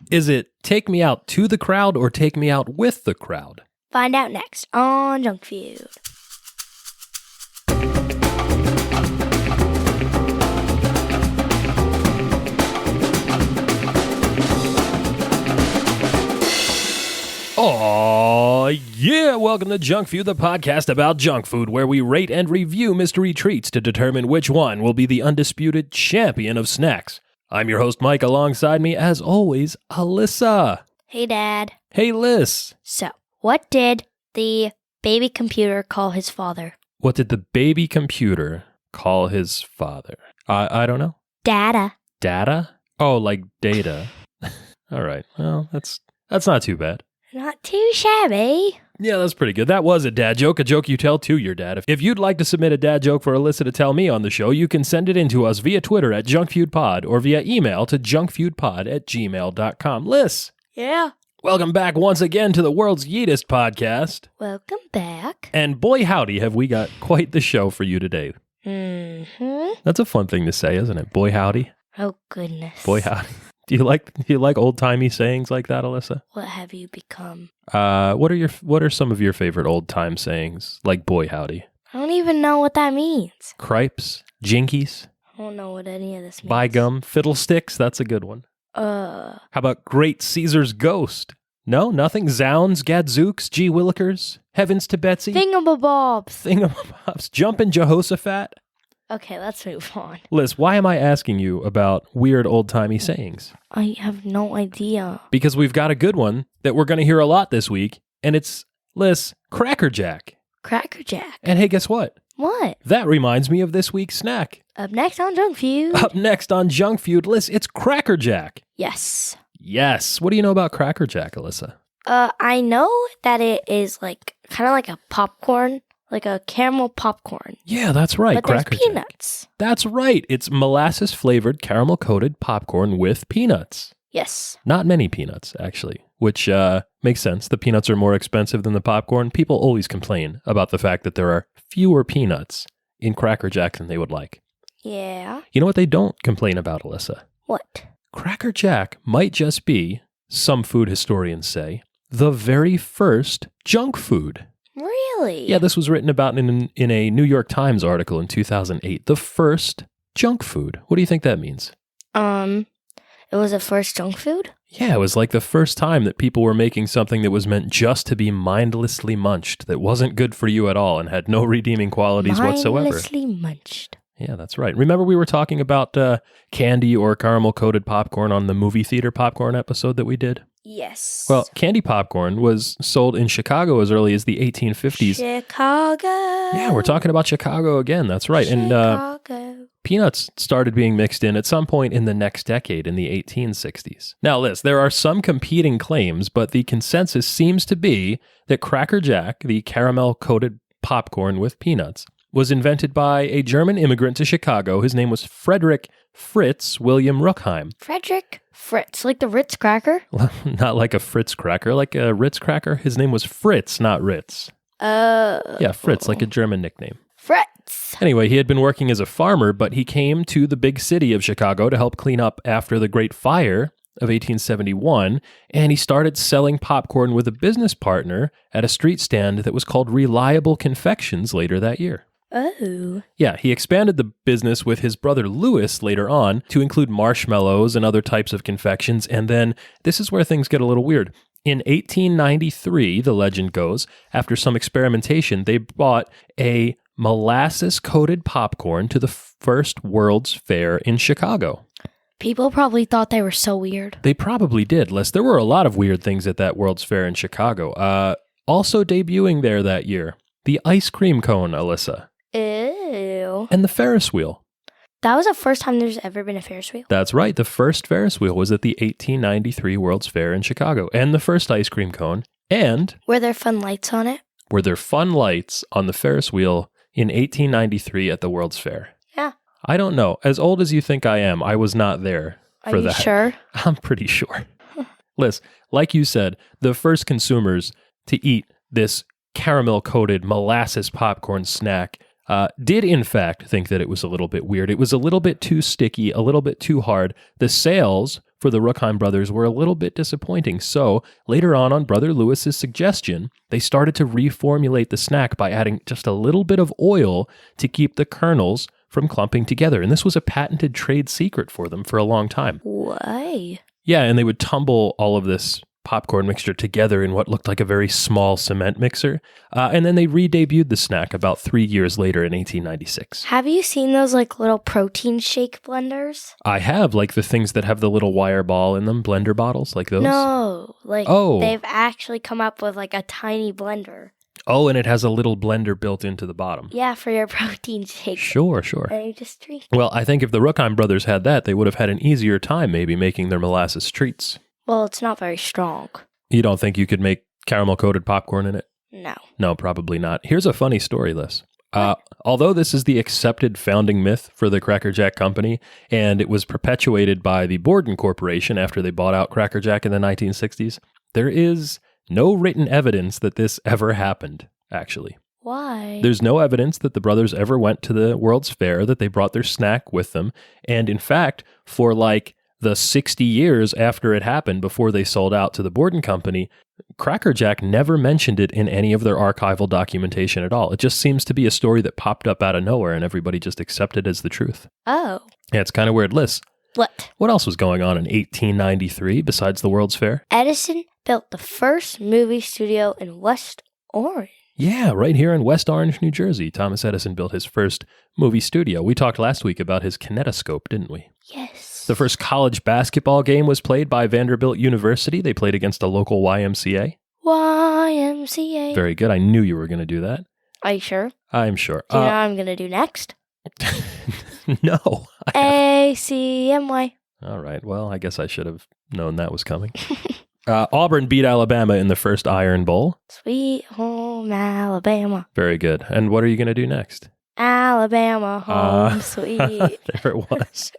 Is it take me out to the crowd or take me out with the crowd? Find out next on Junk Feud. Oh, yeah. Welcome to Junk Feud, the podcast about junk food, where we rate and review mystery treats to determine which one will be the undisputed champion of snacks. I'm your host, Mike. Alongside me, as always, Alyssa. Hey, Dad. Hey, Liz. So, what did the baby computer call his father? What did the baby computer call his father? I don't know. Data. Data? Oh, like data. All right. Well, that's not too bad. Not too shabby. Yeah, that's pretty good. That was a dad joke, a joke you tell to your dad. If you'd like to submit a dad joke for Alyssa to tell me on the show, you can send it in to us via Twitter at junkfeudpod or via email to junkfeudpod@gmail.com. Liz. Yeah. Welcome back once again to the world's yeetest podcast. Welcome back. And boy howdy, have we got quite the show for you today. Mm-hmm. That's a fun thing to say, isn't it? Boy howdy. Oh, goodness. Boy howdy. Do you like old-timey sayings like that, Alyssa? What have you become? What are some of your favorite old-time sayings, like boy howdy? I don't even know what that means. Cripes, jinkies, I don't know what any of this means. by gum, fiddlesticks, that's a good one. How about Great Caesar's Ghost? No, nothing? Zounds, Gadzooks, Gee Willikers, Heavens to Betsy? Thingamabobs. Thingamabobs, Jumpin, Josephat? Okay, let's move on. Liz, why am I asking you about weird old-timey sayings? I have no idea. Because we've got a good one that we're going to hear a lot this week, and it's, Liz, Cracker Jack. Cracker Jack. And hey, guess what? What? That reminds me of this week's snack. Up next on Junk Feud. Up next on Junk Feud, Liz, it's Cracker Jack. Yes. Yes. What do you know about Cracker Jack, Alyssa? I know that it is kind of like a popcorn, like a caramel popcorn. Yeah, that's right. But Cracker there's peanuts. Jack. That's right. It's molasses-flavored caramel-coated popcorn with peanuts. Yes. Not many peanuts, actually, which makes sense. The peanuts are more expensive than the popcorn. People always complain about the fact that there are fewer peanuts in Cracker Jack than they would like. Yeah. You know what they don't complain about, Alyssa? What? Cracker Jack might just be, some food historians say, the very first junk food. Really? Yeah, this was written about in a New York Times article in 2008. The first junk food. What do you think that means? It was the first junk food? Yeah, it was like the first time that people were making something that was meant just to be mindlessly munched, that wasn't good for you at all and had no redeeming qualities whatsoever. Mindlessly munched. Yeah, that's right. Remember we were talking about candy or caramel-coated popcorn on the movie theater popcorn episode that we did? Yes. Well, candy popcorn was sold in Chicago as early as the 1850s. Chicago. Yeah, we're talking about Chicago again. That's right. Chicago. And peanuts started being mixed in at some point in the next decade, in the 1860s. Now, Liz, there are some competing claims, but the consensus seems to be that Cracker Jack, the caramel-coated popcorn with peanuts, was invented by a German immigrant to Chicago. His name was Frederick Fritz William Ruckheim. Frederick Fritz, like the Ritz cracker? Not like a Fritz cracker, like a Ritz cracker. His name was Fritz, not Ritz. Yeah, Fritz, like a German nickname. Fritz. Anyway, he had been working as a farmer, but he came to the big city of Chicago to help clean up after the Great Fire of 1871, and he started selling popcorn with a business partner at a street stand that was called Reliable Confections later that year. Oh. Yeah, he expanded the business with his brother Louis later on to include marshmallows and other types of confections, and then this is where things get a little weird. In 1893, the legend goes, after some experimentation, they brought a molasses-coated popcorn to the first World's Fair in Chicago. People probably thought they were so weird. They probably did, Les. There were a lot of weird things at that World's Fair in Chicago. Also debuting there that year, the ice cream cone, Alyssa. Ew. And the Ferris wheel. That was the first time there's ever been a Ferris wheel? That's right. The first Ferris wheel was at the 1893 World's Fair in Chicago. And the first ice cream cone. And were there fun lights on it? Were there fun lights on the Ferris wheel in 1893 at the World's Fair? Yeah. I don't know. As old as you think I am, I was not there for that. Are you sure? I'm pretty sure. Liz, like you said, the first consumers to eat this caramel-coated molasses popcorn snack did in fact think that it was a little bit weird. It was a little bit too sticky, a little bit too hard. The sales for the Ruckheim brothers were a little bit disappointing. So later on Brother Lewis's suggestion, they started to reformulate the snack by adding just a little bit of oil to keep the kernels from clumping together. And this was a patented trade secret for them for a long time. Why? Yeah, and they would tumble all of this popcorn mixture together in what looked like a very small cement mixer. And then they re-debuted the snack about 3 years later in 1896. Have you seen those like little protein shake blenders? I have, like the things that have the little wire ball in them, blender bottles, like those? No, like Oh. they've actually come up with like a tiny blender. Oh, and it has a little blender built into the bottom. Yeah, for your protein shake. Sure. And you just drink. Well, I think if the Ruckheim brothers had that, they would have had an easier time maybe making their molasses treats. Well, it's not very strong. You don't think you could make caramel-coated popcorn in it? No. No, probably not. Here's a funny story, Liz. Although this is the accepted founding myth for the Cracker Jack Company, and it was perpetuated by the Borden Corporation after they bought out Cracker Jack in the 1960s, there is no written evidence that this ever happened, actually. Why? There's no evidence that the brothers ever went to the World's Fair, that they brought their snack with them. And in fact, for like the 60 years after it happened, before they sold out to the Borden Company, Cracker Jack never mentioned it in any of their archival documentation at all. It just seems to be a story that popped up out of nowhere and everybody just accepted as the truth. Oh. Yeah, it's kind of weird. Liz, what else was going on in 1893 besides the World's Fair? Edison built the first movie studio in West Orange. Yeah, right here in West Orange, New Jersey, Thomas Edison built his first movie studio. We talked last week about his kinetoscope, didn't we? Yes. The first college basketball game was played by Vanderbilt University. They played against a local YMCA. YMCA. Very good. I knew you were going to do that. Are you sure? I'm sure. Do you know what I'm going to do next? No. ACMY. All right. Well, I guess I should have known that was coming. Auburn beat Alabama in the first Iron Bowl. Sweet home Alabama. Very good. And what are you going to do next? Alabama home sweet. There it was.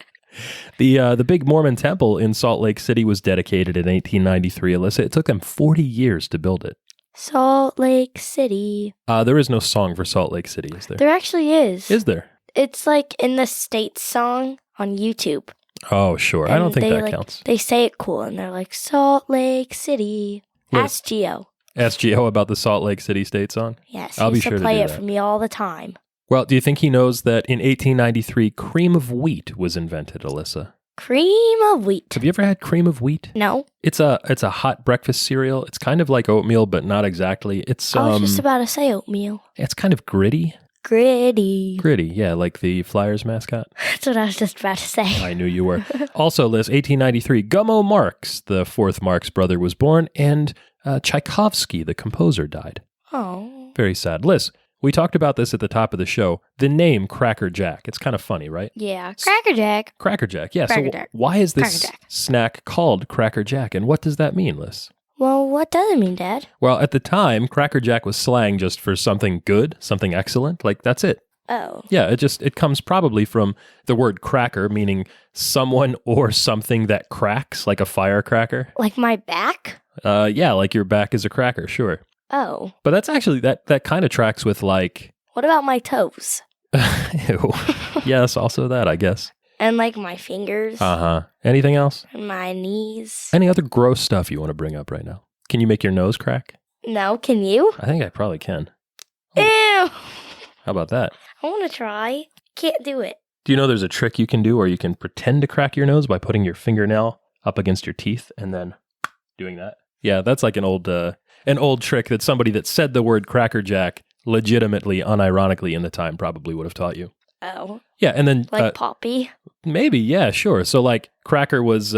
The big Mormon temple in Salt Lake City was dedicated in 1893, Alyssa. It took them 40 years to build it. Salt Lake City. There is no song for Salt Lake City, is there? There actually is. Is there? It's like in the States song on YouTube. Oh, sure. I don't think that counts. They say it cool, and they're like, Salt Lake City. Ask Gio. Ask Gio about the Salt Lake City State song? Yes, I'll he be used sure to to play do it that. for me all the time. Well, do you think he knows that in 1893, cream of wheat was invented, Alyssa? Cream of wheat. Have you ever had cream of wheat? No. It's a hot breakfast cereal. It's kind of like oatmeal, but not exactly. It's I was just about to say oatmeal. It's kind of gritty. Gritty. Gritty, yeah, like the Flyers mascot. That's what I was just about to say. I knew you were. Also, Liz, 1893, Gummo Marx, the fourth Marx brother, was born, and Tchaikovsky, the composer, died. Oh. Very sad. Liz, we talked about this at the top of the show. The name Cracker Jack. It's kind of funny, right? Yeah. Cracker Jack. Cracker Jack, yeah. Cracker So Jack. why is this Cracker Jack. snack called Cracker Jack, and what does that mean, Liz? Well, what does it mean, Dad? Well, at the time, Cracker Jack was slang just for something good, something excellent. Like, that's it. Oh. Yeah, it comes probably from the word cracker, meaning someone or something that cracks, like a firecracker. Like my back? Yeah, like your back is a cracker, sure. Oh. But that's actually, that kind of tracks with like... What about my toes? Ew. Yes, also that, I guess. And like my fingers? Uh-huh. Anything else? And my knees? Any other gross stuff you want to bring up right now? Can you make your nose crack? No, can you? I think I probably can. Ew! How about that? I want to try. Can't do it. Do you know there's a trick you can do where you can pretend to crack your nose by putting your fingernail up against your teeth and then doing that? Yeah, that's like an old trick that somebody that said the word Cracker Jack legitimately, unironically in the time probably would have taught you. Oh. Yeah, and then... Like Poppy? Maybe, yeah, sure. So like cracker was,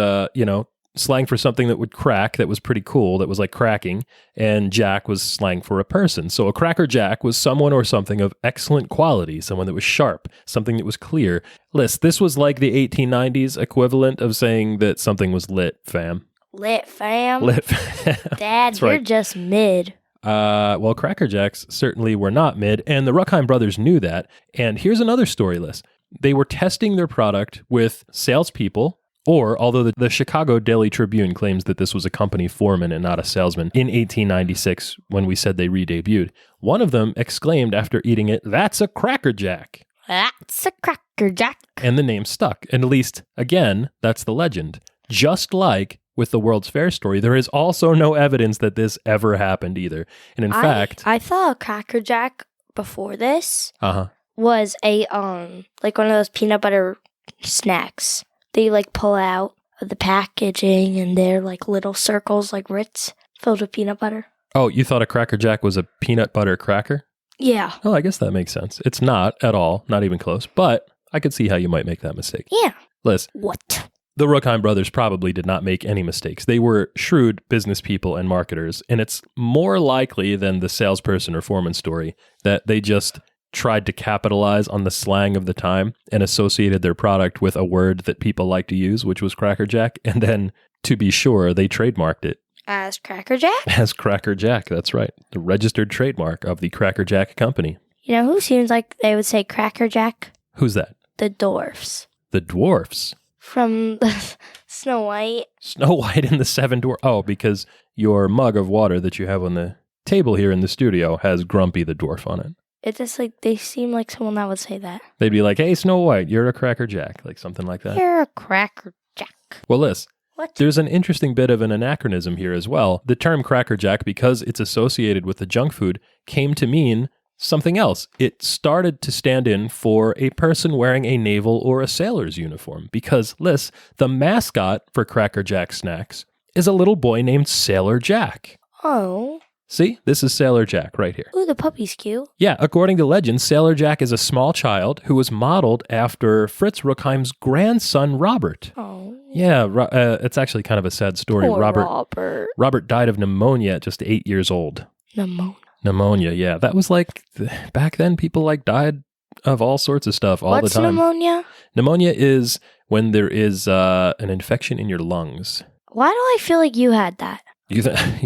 slang for something that would crack, that was pretty cool, that was like cracking, and Jack was slang for a person. So a Cracker Jack was someone or something of excellent quality, someone that was sharp, something that was clear. Liz, this was like the 1890s equivalent of saying that something was lit, fam. Lit fam? Lit fam. Dad, you're right. just mid. Well, Cracker Jacks certainly were not mid, and the Ruckheim brothers knew that. And here's another story, Liz. They were testing their product with salespeople, or, although the Chicago Daily Tribune claims that this was a company foreman and not a salesman, in 1896, when we said they re-debuted, one of them exclaimed after eating it, "That's a Cracker Jack." That's a Cracker Jack. And the name stuck. And at least, again, that's the legend. just like with the World's Fair story, there is also no evidence that this ever happened either. And in fact, I thought Cracker Jack before this uh-huh. was a like one of those peanut butter snacks. They like pull out of the packaging and they're like little circles like Ritz filled with peanut butter. Oh, you thought a Cracker Jack was a peanut butter cracker? Yeah. Oh, I guess that makes sense. It's not at all, not even close, but I could see how you might make that mistake. Yeah. Liz. What? The Ruckheim brothers probably did not make any mistakes. They were shrewd business people and marketers, and it's more likely than the salesperson or foreman story that they just tried to capitalize on the slang of the time and associated their product with a word that people like to use, which was Cracker Jack, and then, to be sure, they trademarked it. As Cracker Jack? As Cracker Jack, that's right. The registered trademark of the Cracker Jack Company. You know who seems like they would say Cracker Jack? Who's that? The dwarfs. The dwarfs. From Snow White. Snow White and the Seven Dwarfs. Oh, because your mug of water that you have on the table here in the studio has Grumpy the Dwarf on it. It's just like, they seem like someone that would say that. They'd be like, hey, Snow White, you're a Cracker Jack. Like something like that. You're a Cracker Jack. Well, Liz, What? there's an interesting bit of an anachronism here as well. The term Cracker Jack, because it's associated with the junk food, came to mean something else. It started to stand in for a person wearing a naval or a sailor's uniform because, Liz, the mascot for Cracker Jack snacks is a little boy named Sailor Jack. Oh. See, this is Sailor Jack right here. Ooh, the puppy's cute. Yeah, according to legend, Sailor Jack is a small child who was modeled after Fritz Ruckheim's grandson, Robert. Oh. Yeah, it's actually kind of a sad story. Poor Robert. Robert died of pneumonia at just 8 years old. Pneumonia, yeah. That was like, back then, people like died of all sorts of stuff all the time. What's pneumonia? Pneumonia is when there is an infection in your lungs. Why do I feel like you had that? You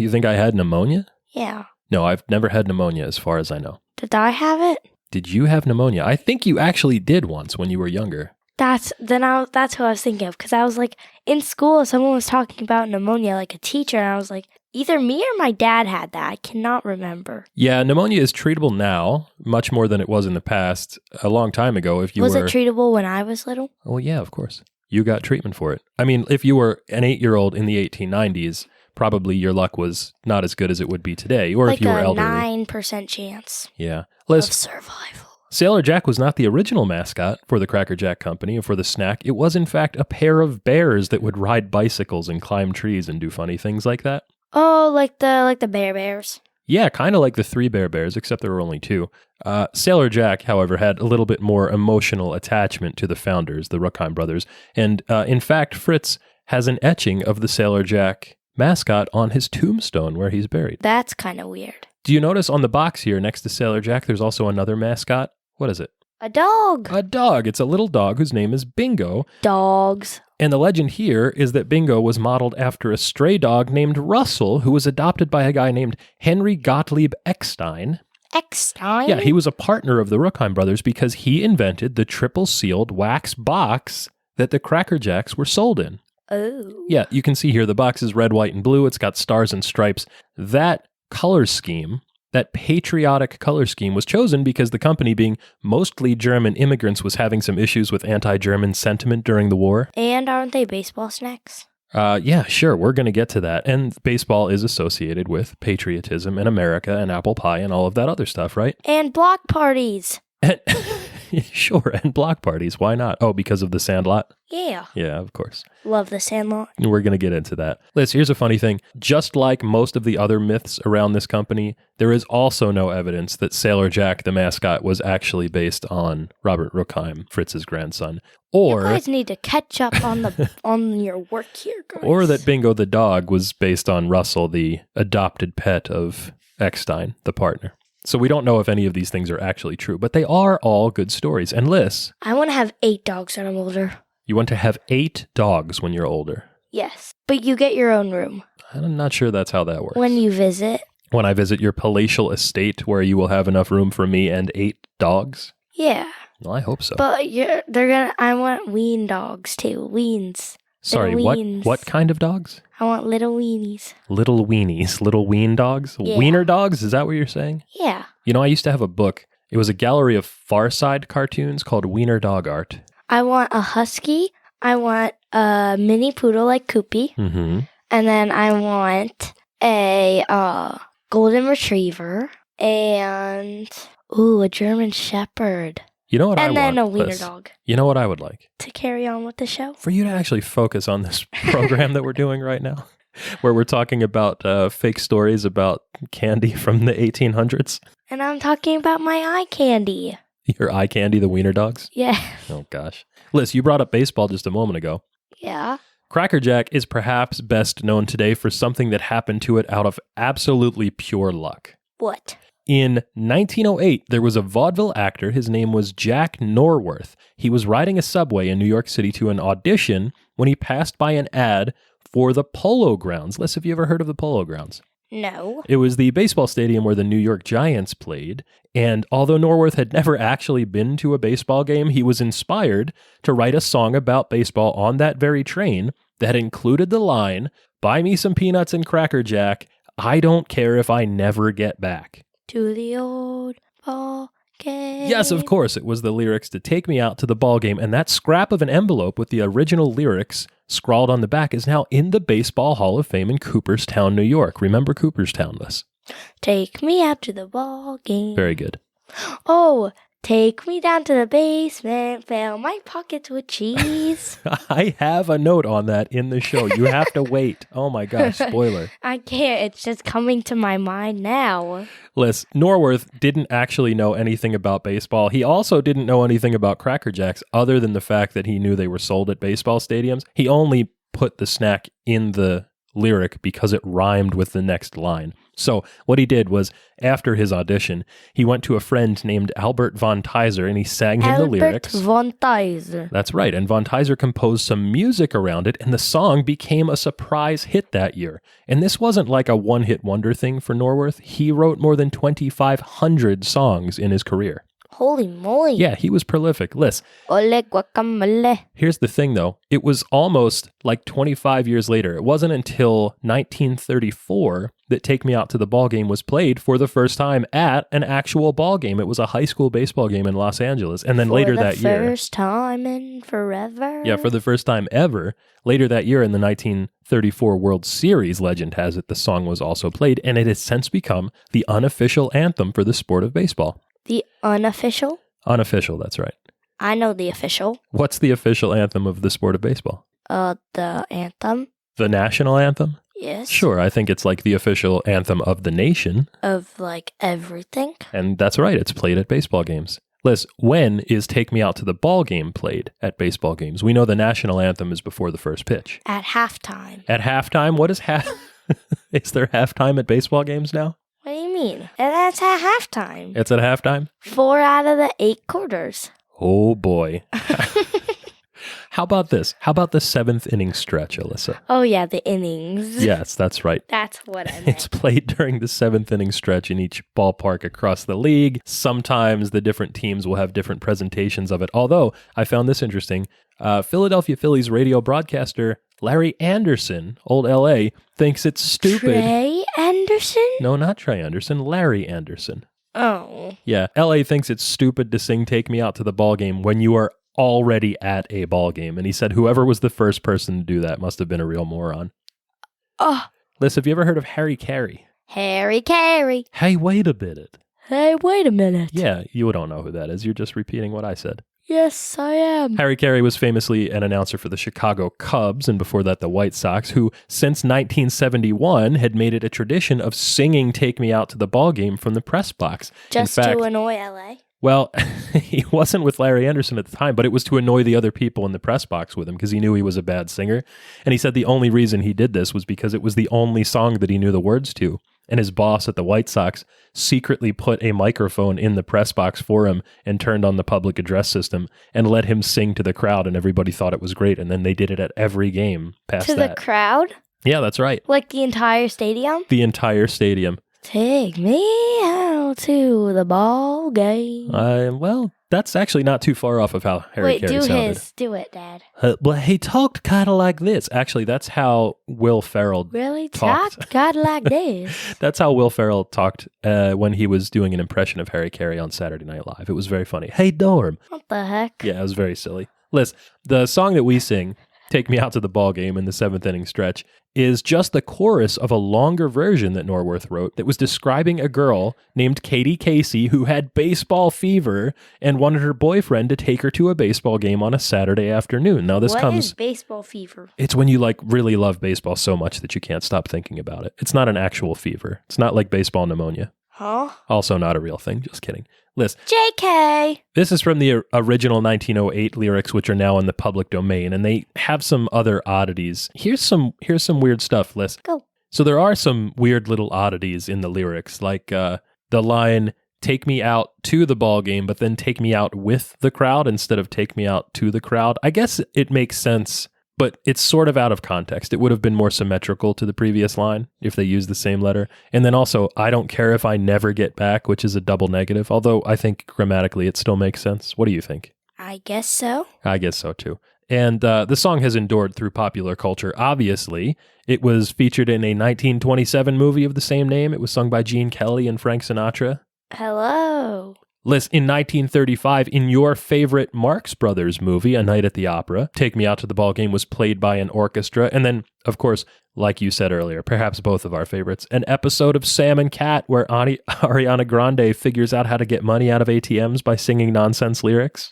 think I had pneumonia? Yeah. No, I've never had pneumonia as far as I know. Did I have it? Did you have pneumonia? I think you actually did once when you were younger. That's who I was thinking of, because I was like, in school, someone was talking about pneumonia, like a teacher, and I was like, either me or my dad had that. I cannot remember. Yeah, pneumonia is treatable now, much more than it was in the past. A long time ago, if you Was it treatable when I was little? Oh, yeah, of course. You got treatment for it. I mean, if you were an 8-year-old in the 1890s, probably your luck was not as good as it would be today, or like if you were elderly. Like a 9% chance Yeah. of survival. Sailor Jack was not the original mascot for the Cracker Jack Company or for the snack. It was, in fact, a pair of bears that would ride bicycles and climb trees and do funny things like that. Oh, like the Bears. Yeah, kind of like the 3 Bears, except there were only 2. Sailor Jack, however, had a little bit more emotional attachment to the founders, the Ruckheim brothers. And in fact, Fritz has an etching of the Sailor Jack mascot on his tombstone where he's buried. That's kind of weird. Do you notice on the box here next to Sailor Jack, there's also another mascot? What is it? A dog. A dog. It's a little dog whose name is Bingo. Dogs. And the legend here is that Bingo was modeled after a stray dog named Russell, who was adopted by a guy named Henry Gottlieb Eckstein. Eckstein? Yeah, he was a partner of the Ruckheim brothers because he invented the triple-sealed wax box that the Cracker Jacks were sold in. Oh. Yeah, you can see here the box is red, white, and blue. It's got stars and stripes. That color scheme, that patriotic color scheme, was chosen because the company, being mostly German immigrants, was having some issues with anti-German sentiment during the war. And aren't they baseball snacks? Yeah, sure. We're going to get to that. And baseball is associated with patriotism and America and apple pie and all of that other stuff, right? And block parties. Sure, and block parties. Why not? Oh, because of the Sandlot? Yeah. Yeah, of course. Love the Sandlot. We're going to get into that. Liz, here's a funny thing. Just like most of the other myths around this company, there is also no evidence that Sailor Jack, the mascot, was actually based on Robert Ruckheim, Fritz's grandson. Or you guys need to catch up on your work here, guys. Or that Bingo the dog was based on Russell, the adopted pet of Eckstein, the partner. So we don't know if any of these things are actually true, but they are all good stories. And Liz, I want to have 8 dogs when I'm older. You want to have 8 dogs when you're older? Yes, but you get your own room. I'm not sure that's how that works. When you visit? When I visit your palatial estate where you will have enough room for me and 8 dogs? Yeah. Well, I hope so. But I want ween dogs too. Weens. Sorry, what kind of dogs? I want little weenies. Little weenies, little ween dogs? Yeah. Wiener dogs? Is that what you're saying? Yeah. You know, I used to have a book. It was a gallery of Far Side cartoons called Wiener Dog Art. I want a husky. I want a mini poodle like Koopy. Mm-hmm. And then I want a golden retriever and a German shepherd. You know what I and want? then a wiener Liz? dog You know what I would like? to carry on with the show. For you to actually focus on this program that we're doing right now, where we're talking about fake stories about candy from the 1800s. And I'm talking about my eye candy. Your eye candy, the wiener dogs? Yeah. Oh, gosh. Liz, you brought up baseball just a moment ago. Yeah. Cracker Jack is perhaps best known today for something that happened to it out of absolutely pure luck. What? In 1908, there was a vaudeville actor. His name was Jack Norworth. He was riding a subway in New York City to an audition when he passed by an ad for the Polo Grounds. Liz, have you ever heard of the Polo Grounds? No. It was the baseball stadium where the New York Giants played, and although Norworth had never actually been to a baseball game, he was inspired to write a song about baseball on that very train that included the line, "Buy me some peanuts and Cracker Jack, I don't care if I never get back." To the old ball game. Yes, of course, it was the lyrics to Take Me Out to the Ball Game, and that scrap of an envelope with the original lyrics scrawled on the back is now in the Baseball Hall of Fame in Cooperstown, New York. Remember Cooperstown, Liz? Take me out to the ball game. Very good. Oh, take me down to the basement, fill my pockets with cheese. I have a note on that in the show. You have to wait. Oh my gosh, spoiler. I can't. It's just coming to my mind now. Liz, Norworth didn't actually know anything about baseball. He also didn't know anything about Cracker Jacks other than the fact that he knew they were sold at baseball stadiums. He only put the snack in the lyric because it rhymed with the next line. So what he did was, after his audition, he went to a friend named Albert von Teiser and he sang him the lyrics. Albert von Teiser. That's right. And von Teiser composed some music around it, and the song became a surprise hit that year. And this wasn't like a one-hit wonder thing for Norworth. He wrote more than 2,500 songs in his career. Holy moly. Yeah, he was prolific. Liz, Ole guacamole. here's the thing, though. It was almost like 25 years later. It wasn't until 1934 that Take Me Out to the Ball Game was played for the first time at an actual ball game. It was a high school baseball game in Los Angeles. And then later that year. For the first time in forever. Yeah, for the first time ever. Later that year in the 1934 World Series, legend has it, the song was also played. And it has since become the unofficial anthem for the sport of baseball. The unofficial? Unofficial, that's right. I know the official. What's the official anthem of the sport of baseball? The anthem. The national anthem? Yes. Sure, I think it's like the official anthem of the nation. Of like everything. And that's right, it's played at baseball games. Liz, when is Take Me Out to the Ball Game played at baseball games? We know the national anthem is before the first pitch. At halftime. At halftime? What is Is there halftime at baseball games now? What do you mean? And that's at halftime. It's at halftime? 4 out of the 8 quarters. Oh boy. How about this? How about the 7th inning stretch, Alyssa? Oh yeah, the innings. Yes, that's right. That's what I meant. It's played during the 7th inning stretch in each ballpark across the league. Sometimes the different teams will have different presentations of it. Although, I found this interesting. Philadelphia Phillies radio broadcaster Larry Anderson, old LA, thinks it's stupid. Trey Anderson? No, not Trey Anderson. Larry Anderson. Oh. Yeah, LA thinks it's stupid to sing Take Me Out to the Ball Game when you are already at a ball game. And he said whoever was the first person to do that must have been a real moron. Oh. Liz, have you ever heard of Harry Carey? Harry Carey. Hey, wait a minute. Hey, wait a minute. Yeah, you don't know who that is. You're just repeating what I said. Yes, I am. Harry Carey was famously an announcer for the Chicago Cubs, and before that the White Sox, who since 1971 had made it a tradition of singing Take Me Out to the Ball Game from the press box. Just to annoy LA? Well, he wasn't with Larry Anderson at the time, but it was to annoy the other people in the press box with him because he knew he was a bad singer. And he said the only reason he did this was because it was the only song that he knew the words to. And his boss at the White Sox secretly put a microphone in the press box for him and turned on the public address system and let him sing to the crowd, and everybody thought it was great. And then they did it at every game past that. To the crowd? Yeah, that's right. Like the entire stadium? The entire stadium. Take me out to the ball game. Well, that's actually not too far off of how Harry Carey sounded. Do it, Dad. Well, he talked kind of like this. Actually, that's how Will Ferrell really talked. God like this. That's how Will Ferrell talked when he was doing an impression of Harry Carey on Saturday Night Live. It was very funny. Hey, Dorm. What the heck? Yeah, it was very silly. Liz, the song that we sing Take Me Out to the Ball Game in the 7th inning stretch, is just the chorus of a longer version that Norworth wrote that was describing a girl named Katie Casey who had baseball fever and wanted her boyfriend to take her to a baseball game on a Saturday afternoon. Now What is baseball fever? It's when you like really love baseball so much that you can't stop thinking about it. It's not an actual fever. It's not like baseball pneumonia. Huh? Also not a real thing. Just kidding. Listen. JK! This is from the original 1908 lyrics, which are now in the public domain, and they have some other oddities. Here's some weird stuff, Liz. Go. So there are some weird little oddities in the lyrics, like the line, take me out to the ball game, but then take me out with the crowd instead of take me out to the crowd. I guess it makes sense, but it's sort of out of context. It would have been more symmetrical to the previous line if they used the same letter. And then also, I don't care if I never get back, which is a double negative, although I think grammatically it still makes sense. What do you think? I guess so. I guess so too. And the song has endured through popular culture. Obviously, it was featured in a 1927 movie of the same name. It was sung by Gene Kelly and Frank Sinatra. Hello. Liz, in 1935, in your favorite Marx Brothers movie, A Night at the Opera, Take Me Out to the Ball Game was played by an orchestra. And then, of course, like you said earlier, perhaps both of our favorites, an episode of Sam and Cat where Ariana Grande figures out how to get money out of ATMs by singing nonsense lyrics.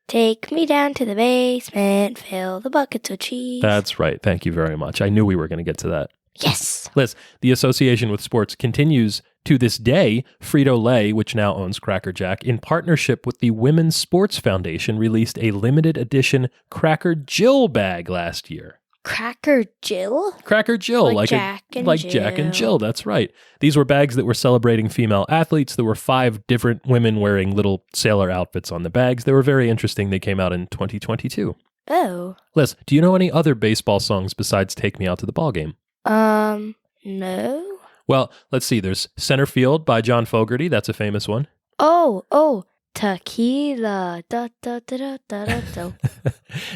Take me down to the basement, fill the buckets with cheese. That's right. Thank you very much. I knew we were going to get to that. Yes. Liz, the association with sports continues to this day. Frito-Lay, which now owns Cracker Jack, in partnership with the Women's Sports Foundation, released a limited edition Cracker Jill bag last year. Cracker Jill? Cracker Jill, Like Jack and Jill. Jack and Jill, that's right. These were bags that were celebrating female athletes. There were 5 different women wearing little sailor outfits on the bags. They were very interesting. They came out in 2022. Oh. Liz, do you know any other baseball songs besides Take Me Out to the Ball Game? No. Well, let's see. There's Center Field by John Fogerty. That's a famous one. Oh. Tequila. Da, da, da, da, da, da, da.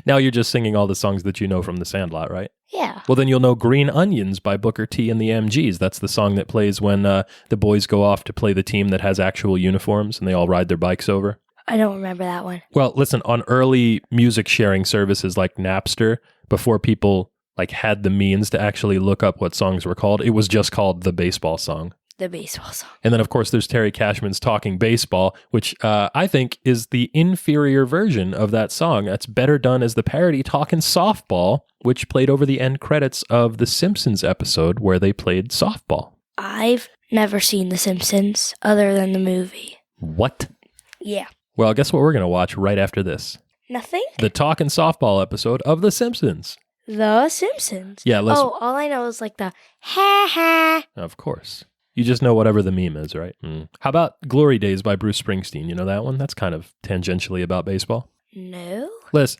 Now you're just singing all the songs that you know from The Sandlot, right? Yeah. Well, then you'll know Green Onions by Booker T and the MGs. That's the song that plays when the boys go off to play the team that has actual uniforms and they all ride their bikes over. I don't remember that one. Well, listen, on early music sharing services like Napster, before people had the means to actually look up what songs were called, it was just called the baseball song. The baseball song. And then, of course, there's Terry Cashman's Talking Baseball, which I think is the inferior version of that song. That's better done as the parody Talking Softball, which played over the end credits of The Simpsons episode where they played softball. I've never seen The Simpsons other than the movie. What? Yeah. Well, guess what we're going to watch right after this? Nothing? The Talking Softball episode of The Simpsons. The Simpsons? Yeah, let's... Oh, all I know is the ha ha. Of course. You just know whatever the meme is, right? How about Glory Days by Bruce Springsteen? You know that one? That's kind of tangentially about baseball. No. Liz,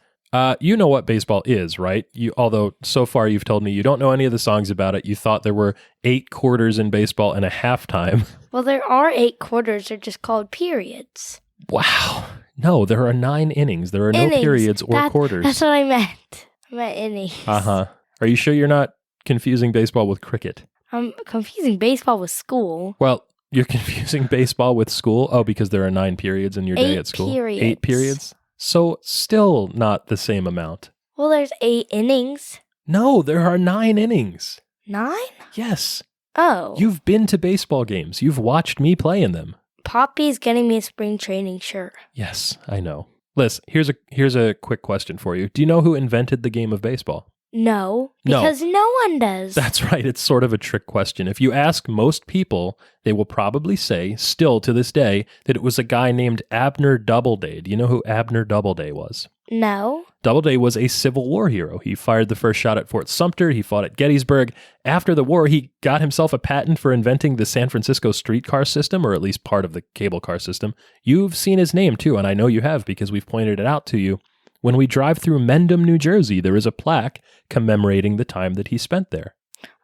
you know what baseball is, right? Although so far you've told me you don't know any of the songs about it. You thought there were 8 quarters in baseball and a halftime. Well, there are 8 quarters. They're just called periods. Wow. No, there are 9 innings. There are no periods or quarters. That's what I meant. I meant innings. Uh-huh. Are you sure you're not confusing baseball with cricket? I'm confusing baseball with school. Well, you're confusing baseball with school? Oh, because there are 9 periods in your day at school? 8 periods? So still not the same amount. Well, there's 8 innings. No, there are 9 innings. 9? Yes. Oh. You've been to baseball games. You've watched me play in them. Poppy's getting me a spring training shirt. Yes, I know. Liz, here's a quick question for you. Do you know who invented the game of baseball? No, because no one does. That's right. It's sort of a trick question. If you ask most people, they will probably say, still to this day, that it was a guy named Abner Doubleday. Do you know who Abner Doubleday was? No. Doubleday was a Civil War hero. He fired the first shot at Fort Sumter. He fought at Gettysburg. After the war, he got himself a patent for inventing the San Francisco streetcar system, or at least part of the cable car system. You've seen his name, too, and I know you have because we've pointed it out to you. When we drive through Mendham, New Jersey, there is a plaque commemorating the time that he spent there.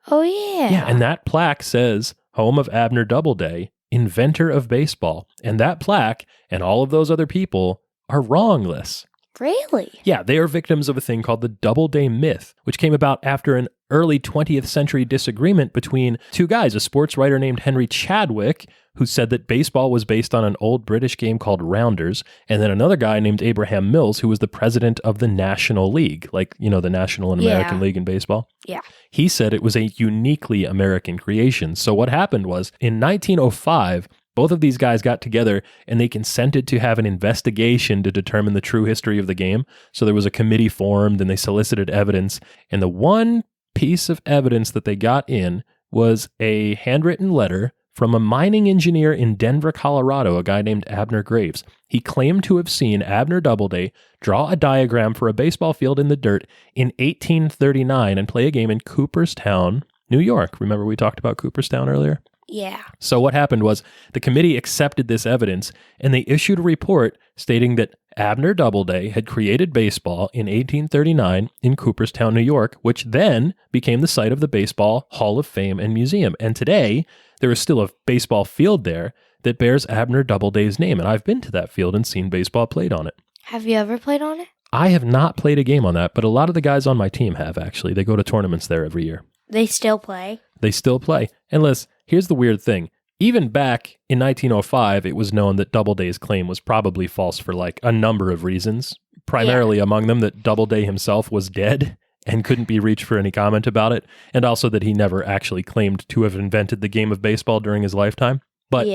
Oh, yeah. Yeah, and that plaque says, home of Abner Doubleday, inventor of baseball. And that plaque and all of those other people are wrong, Liz. Really? Yeah, they are victims of a thing called the Doubleday myth, which came about after an early 20th century disagreement between 2 guys, a sports writer named Henry Chadwick, who said that baseball was based on an old British game called Rounders, and then another guy named Abraham Mills, who was the president of the National League, like, you know, the National and American League in baseball. Yeah. He said it was a uniquely American creation. So what happened was, in 1905, both of these guys got together and they consented to have an investigation to determine the true history of the game. So there was a committee formed and they solicited evidence. And the one piece of evidence that they got in was a handwritten letter from a mining engineer in Denver, Colorado, a guy named Abner Graves. He claimed to have seen Abner Doubleday draw a diagram for a baseball field in the dirt in 1839 and play a game in Cooperstown, New York. Remember we talked about Cooperstown earlier? Yeah. So what happened was the committee accepted this evidence and they issued a report stating that Abner Doubleday had created baseball in 1839 in Cooperstown, New York, which then became the site of the Baseball Hall of Fame and Museum. And today, there is still a baseball field there that bears Abner Doubleday's name. And I've been to that field and seen baseball played on it. Have you ever played on it? I have not played a game on that, but a lot of the guys on my team have, actually. They go to tournaments there every year. They still play? They still play. And Liz, here's the weird thing. Even back in 1905, it was known that Doubleday's claim was probably false for like a number of reasons. Primarily among them that Doubleday himself was dead and couldn't be reached for any comment about it. And also that he never actually claimed to have invented the game of baseball during his lifetime. But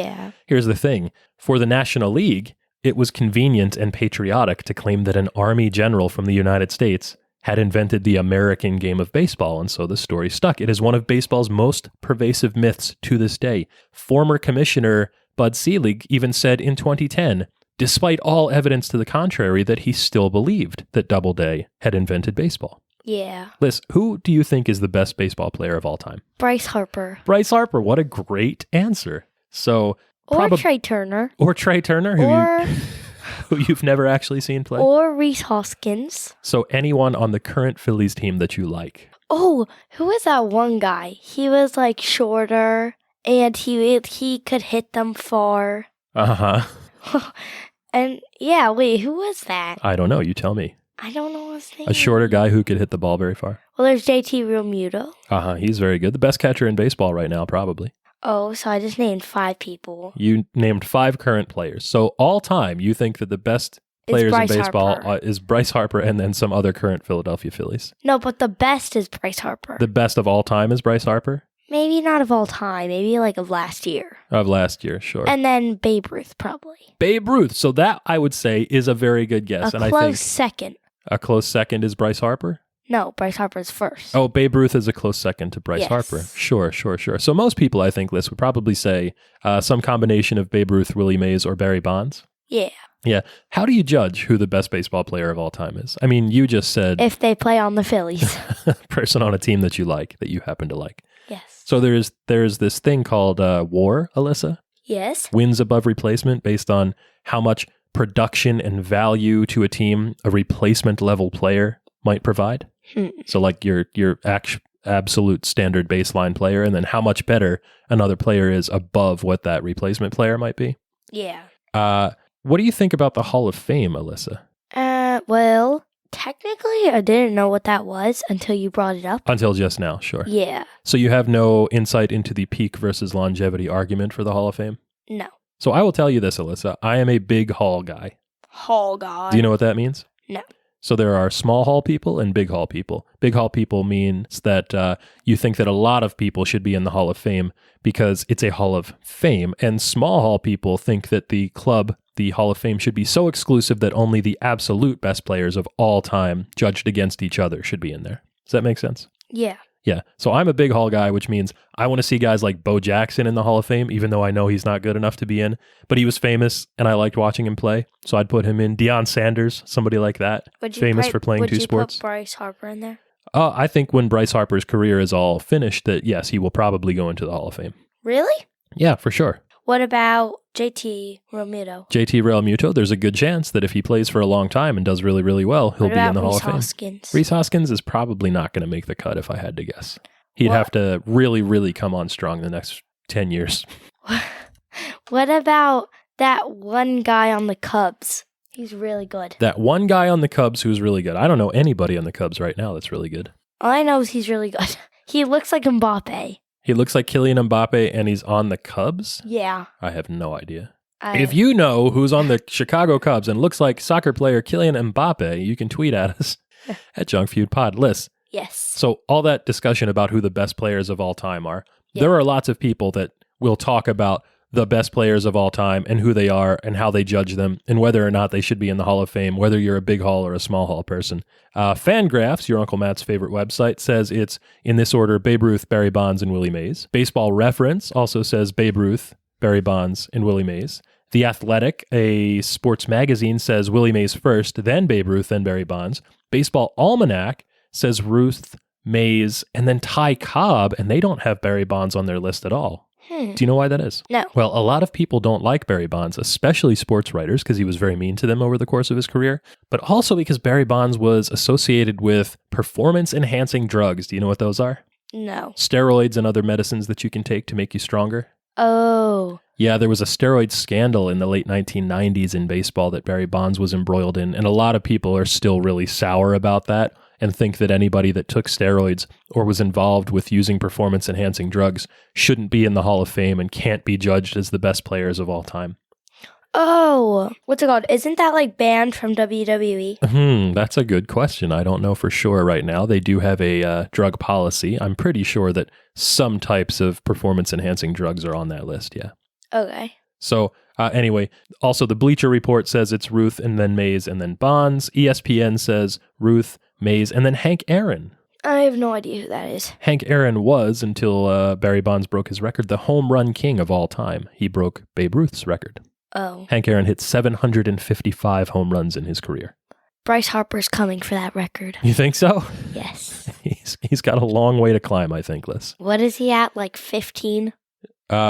here's the thing. For the National League, it was convenient and patriotic to claim that an Army general from the United States had invented the American game of baseball, and so the story stuck. It is one of baseball's most pervasive myths to this day. Former Commissioner Bud Selig even said in 2010, despite all evidence to the contrary, that he still believed that Doubleday had invented baseball. Yeah. Liz, who do you think is the best baseball player of all time? Bryce Harper. Bryce Harper. What a great answer. So, or Trey Turner. Or Trey Turner, who you've never actually seen play. Or Rhys Hoskins. So anyone on the current Phillies team that you like. Oh, who was that one guy? He was like shorter and he could hit them far. Uh-huh. And yeah, wait, who was that? I don't know. You tell me. I don't know his name. A shorter guy who could hit the ball very far. Well, there's JT Realmuto. Uh-huh. He's very good. The best catcher in baseball right now, probably. Oh, so I just named 5 people. You named 5 current players. So all time, you think that the best players in baseball is Bryce Harper and then some other current Philadelphia Phillies. No, but the best is Bryce Harper. The best of all time is Bryce Harper? Maybe not of all time. Maybe like of last year. Of last year, sure. And then Babe Ruth, probably. Babe Ruth. So that, I would say, is a very good guess. A close second. A close second is Bryce Harper? No, Bryce Harper's first. Oh, Babe Ruth is a close second to Bryce Harper. Sure. So most people, I think, Liz, would probably say some combination of Babe Ruth, Willie Mays, or Barry Bonds. Yeah. Yeah. How do you judge who the best baseball player of all time is? I mean, you just said... if they play on the Phillies. person on a team that you like, that you happen to like. Yes. So there's this thing called WAR, Alyssa? Yes. Wins above replacement based on how much production and value to a team a replacement level player might provide. So like your absolute standard baseline player, and then how much better another player is above what that replacement player might be. Yeah. What do you think about the Hall of Fame, Alyssa? Well, technically I didn't know what that was until you brought it up. Until just now, sure. Yeah. So you have no insight into the peak versus longevity argument for the Hall of Fame? No. So I will tell you this, Alyssa. I am a big hall guy. Hall guy. Do you know what that means? No. So there are small hall people and big hall people. Big hall people means that you think that a lot of people should be in the Hall of Fame because it's a Hall of Fame. And small hall people think that the club, the Hall of Fame, should be so exclusive that only the absolute best players of all time, judged against each other, should be in there. Does that make sense? Yeah. Yeah. So I'm a big hall guy, which means I want to see guys like Bo Jackson in the Hall of Fame, even though I know he's not good enough to be in. But he was famous, and I liked watching him play. So I'd put him in. Deion Sanders, somebody like that, famous for playing two sports. Would you put Bryce Harper in there? I think when Bryce Harper's career is all finished, that yes, he will probably go into the Hall of Fame. Really? Yeah, for sure. What about JT Realmuto? JT Realmuto, there's a good chance that if he plays for a long time and does really, really well, he'll be in the Hall of Fame. Hoskins? Rhys Hoskins is probably not going to make the cut if I had to guess. He'd have to really, really come on strong the next 10 years. What about that one guy on the Cubs? He's really good. That one guy on the Cubs who's really good. I don't know anybody on the Cubs right now that's really good. All I know is he's really good. He looks like Mbappe. He looks like Kylian Mbappe, and he's on the Cubs? Yeah. I have no idea. If you know who's on the Chicago Cubs and looks like soccer player Kylian Mbappe, you can tweet at us at Junk Feud Pod. Liz. Yes. So all that discussion about who the best players of all time are, Yeah. there are lots of people that will talk about the best players of all time and who they are and how they judge them and whether or not they should be in the Hall of Fame, whether you're a big hall or a small hall person. Fangraphs, your Uncle Matt's favorite website, says it's in this order: Babe Ruth, Barry Bonds, and Willie Mays. Baseball Reference also says Babe Ruth, Barry Bonds, and Willie Mays. The Athletic, a sports magazine, says Willie Mays first, then Babe Ruth, then Barry Bonds. Baseball Almanac says Ruth, Mays, and then Ty Cobb, and they don't have Barry Bonds on their list at all. Do you know why that is? No. Well, a lot of people don't like Barry Bonds, especially sports writers, because he was very mean to them over the course of his career, but also because Barry Bonds was associated with performance-enhancing drugs. Do you know what those are? No. Steroids and other medicines that you can take to make you stronger. Oh. Yeah, there was a steroid scandal in the late 1990s in baseball that Barry Bonds was embroiled in, and a lot of people are still really sour about that and think that anybody that took steroids or was involved with using performance-enhancing drugs shouldn't be in the Hall of Fame and can't be judged as the best players of all time. Oh. What's it called? Isn't that like banned from WWE? That's a good question. I don't know for sure right now. They do have a drug policy. I'm pretty sure that some types of performance-enhancing drugs are on that list, yeah. Okay. So anyway, also the Bleacher Report says it's Ruth and then Mays and then Bonds. ESPN says Ruth, Mays, and then Hank Aaron. I have no idea who that is. Hank Aaron was, until Barry Bonds broke his record, the home run king of all time. He broke Babe Ruth's record. Oh. Hank Aaron hit 755 home runs in his career. Bryce Harper's coming for that record. You think so? Yes. He's got a long way to climb, I think, Liz. What is he at? Like 15?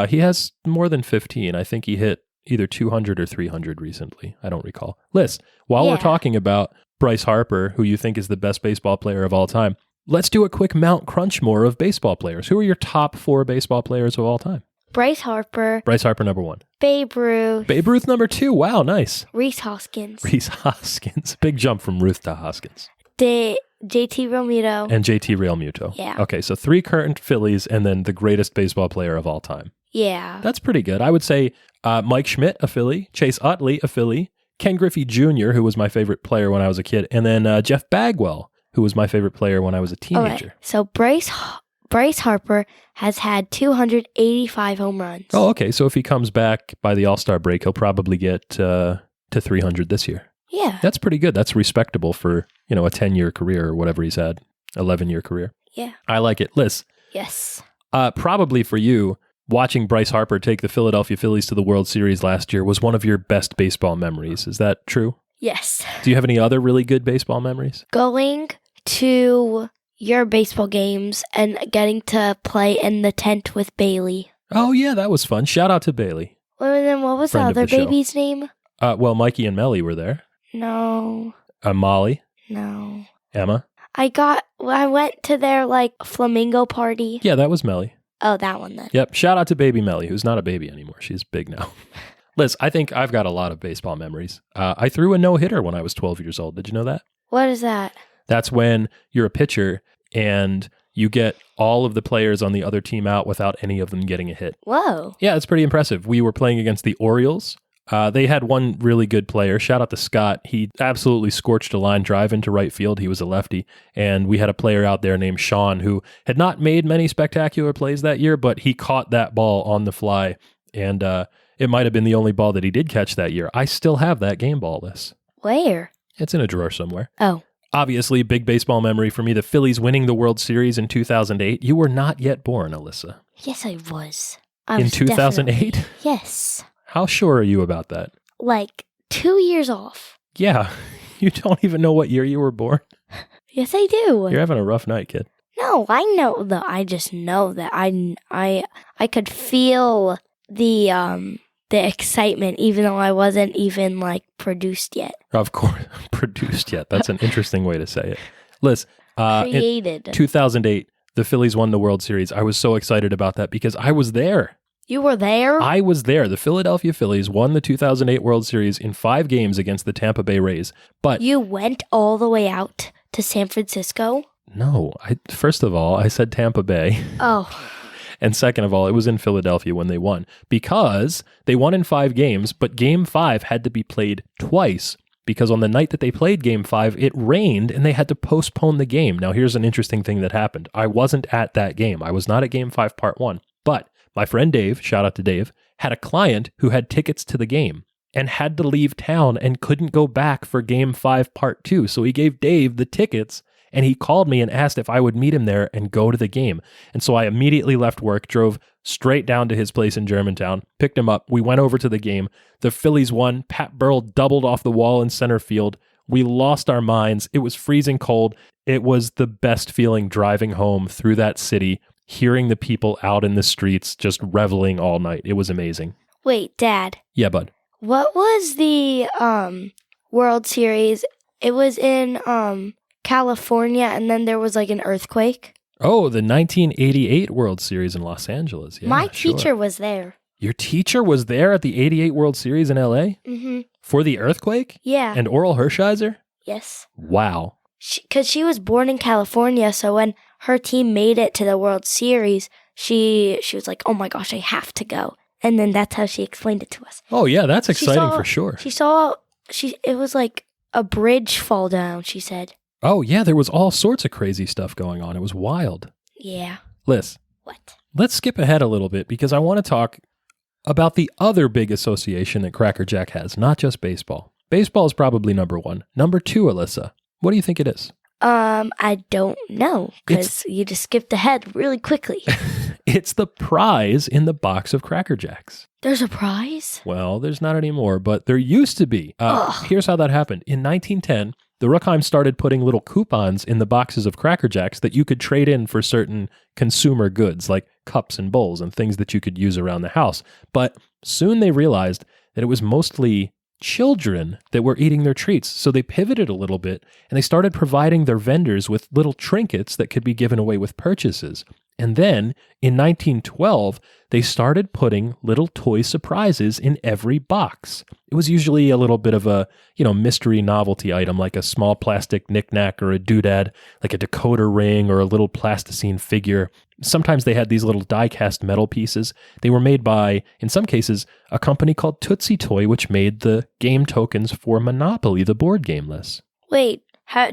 He has more than 15. I think he hit either 200 or 300 recently. I don't recall. Liz, while we're talking about Bryce Harper, who you think is the best baseball player of all time, let's do a quick Mount Crunchmore of baseball players. Who are your top 4 baseball players of all time? Bryce Harper. Bryce Harper, number 1. Babe Ruth. Babe Ruth, number 2. Wow, nice. Rhys Hoskins. Rhys Hoskins. Big jump from Ruth to Hoskins. JT Realmuto. And JT Realmuto. Yeah. Okay, so 3 current Phillies and then the greatest baseball player of all time. Yeah. That's pretty good. I would say Mike Schmidt, a Philly. Chase Utley, a Philly. Ken Griffey Jr., who was my favorite player when I was a kid. And then Jeff Bagwell, who was my favorite player when I was a teenager. Okay. So Bryce Harper has had 285 home runs. Oh, okay. So if he comes back by the All-Star break, he'll probably get to 300 this year. Yeah. That's pretty good. That's respectable for, a 10-year career or whatever he's had, 11-year career. Yeah. I like it. Liz. Yes. Probably for you, watching Bryce Harper take the Philadelphia Phillies to the World Series last year was one of your best baseball memories. Is that true? Yes. Do you have any other really good baseball memories? Going to your baseball games and getting to play in the tent with Bailey. Oh, yeah, that was fun. Shout out to Bailey. Well, and then what was Friend the of other the show. baby's name? Well, Mikey and Melly were there. No. Molly. No. Emma. I went to their flamingo party. Yeah, that was Melly. Oh, that one then. Yep. Shout out to baby Melly, who's not a baby anymore. She's big now. Liz, I think I've got a lot of baseball memories. I threw a no-hitter when I was 12 years old. Did you know that? What is that? That's when you're a pitcher and you get all of the players on the other team out without any of them getting a hit. Whoa. Yeah, it's pretty impressive. We were playing against the Orioles. They had one really good player. Shout out to Scott. He absolutely scorched a line drive into right field. He was a lefty. And we had a player out there named Sean who had not made many spectacular plays that year, but he caught that ball on the fly. And it might have been the only ball that he did catch that year. I still have that game ball, Liz. Where? It's in a drawer somewhere. Oh. Obviously, big baseball memory for me, the Phillies winning the World Series in 2008. You were not yet born, Alyssa. Yes, I was. In 2008? Yes. How sure are you about that? 2 years off. Yeah. You don't even know what year you were born? Yes, I do. You're having a rough night, kid. No, I know that. I just know that I could feel the excitement, even though I wasn't even produced yet. Of course, produced yet. That's an interesting way to say it. Liz, Created. in 2008, the Phillies won the World Series. I was so excited about that because I was there. You were there? I was there. The Philadelphia Phillies won the 2008 World Series in 5 games against the Tampa Bay Rays. But you went all the way out to San Francisco? No. First of all, I said Tampa Bay. Oh. And second of all, it was in Philadelphia when they won because they won in 5 games, but game 5 had to be played twice because on the night that they played game 5, it rained and they had to postpone the game. Now, here's an interesting thing that happened. I wasn't at that game. I was not at game 5, part 1, but my friend Dave, shout out to Dave, had a client who had tickets to the game and had to leave town and couldn't go back for game 5, part 2. So he gave Dave the tickets and he called me and asked if I would meet him there and go to the game. And so I immediately left work, drove straight down to his place in Germantown, picked him up. We went over to the game. The Phillies won. Pat Burrell doubled off the wall in center field. We lost our minds. It was freezing cold. It was the best feeling driving home through that city, hearing the people out in the streets just reveling all night. It was amazing. Wait, Dad. Yeah, bud. What was the World Series? It was in California, and then there was like an earthquake. Oh, the 1988 World Series in Los Angeles. Yeah, My teacher was there. Your teacher was there at the 88 World Series in LA? Mm-hmm. For the earthquake? Yeah. And Oral Hershiser? Yes. Wow. Because she was born in California, so when her team made it to the World Series, she was like, oh my gosh, I have to go. And then that's how she explained it to us. Oh, yeah, that's exciting for sure. It was like a bridge fall down, she said. Oh, yeah, there was all sorts of crazy stuff going on. It was wild. Yeah. Liz. What? Let's skip ahead a little bit because I want to talk about the other big association that Cracker Jack has, not just baseball. Baseball is probably number 1. Number 2, Alyssa, what do you think it is? I don't know because you just skipped ahead really quickly. It's the prize in the box of Cracker Jacks. There's a prize? Well, there's not anymore, but there used to be. Here's how that happened. In 1910, the Ruckheim started putting little coupons in the boxes of Cracker Jacks that you could trade in for certain consumer goods like cups and bowls and things that you could use around the house. But soon they realized that it was mostly children that were eating their treats. So they pivoted a little bit and they started providing their vendors with little trinkets that could be given away with purchases. And then in 1912, they started putting little toy surprises in every box. It was usually a little bit of a, mystery novelty item like a small plastic knickknack or a doodad, like a decoder ring or a little plasticine figure. Sometimes they had these little die-cast metal pieces. They were made by, in some cases, a company called Tootsie Toy, which made the game tokens for Monopoly, the board game list. Wait,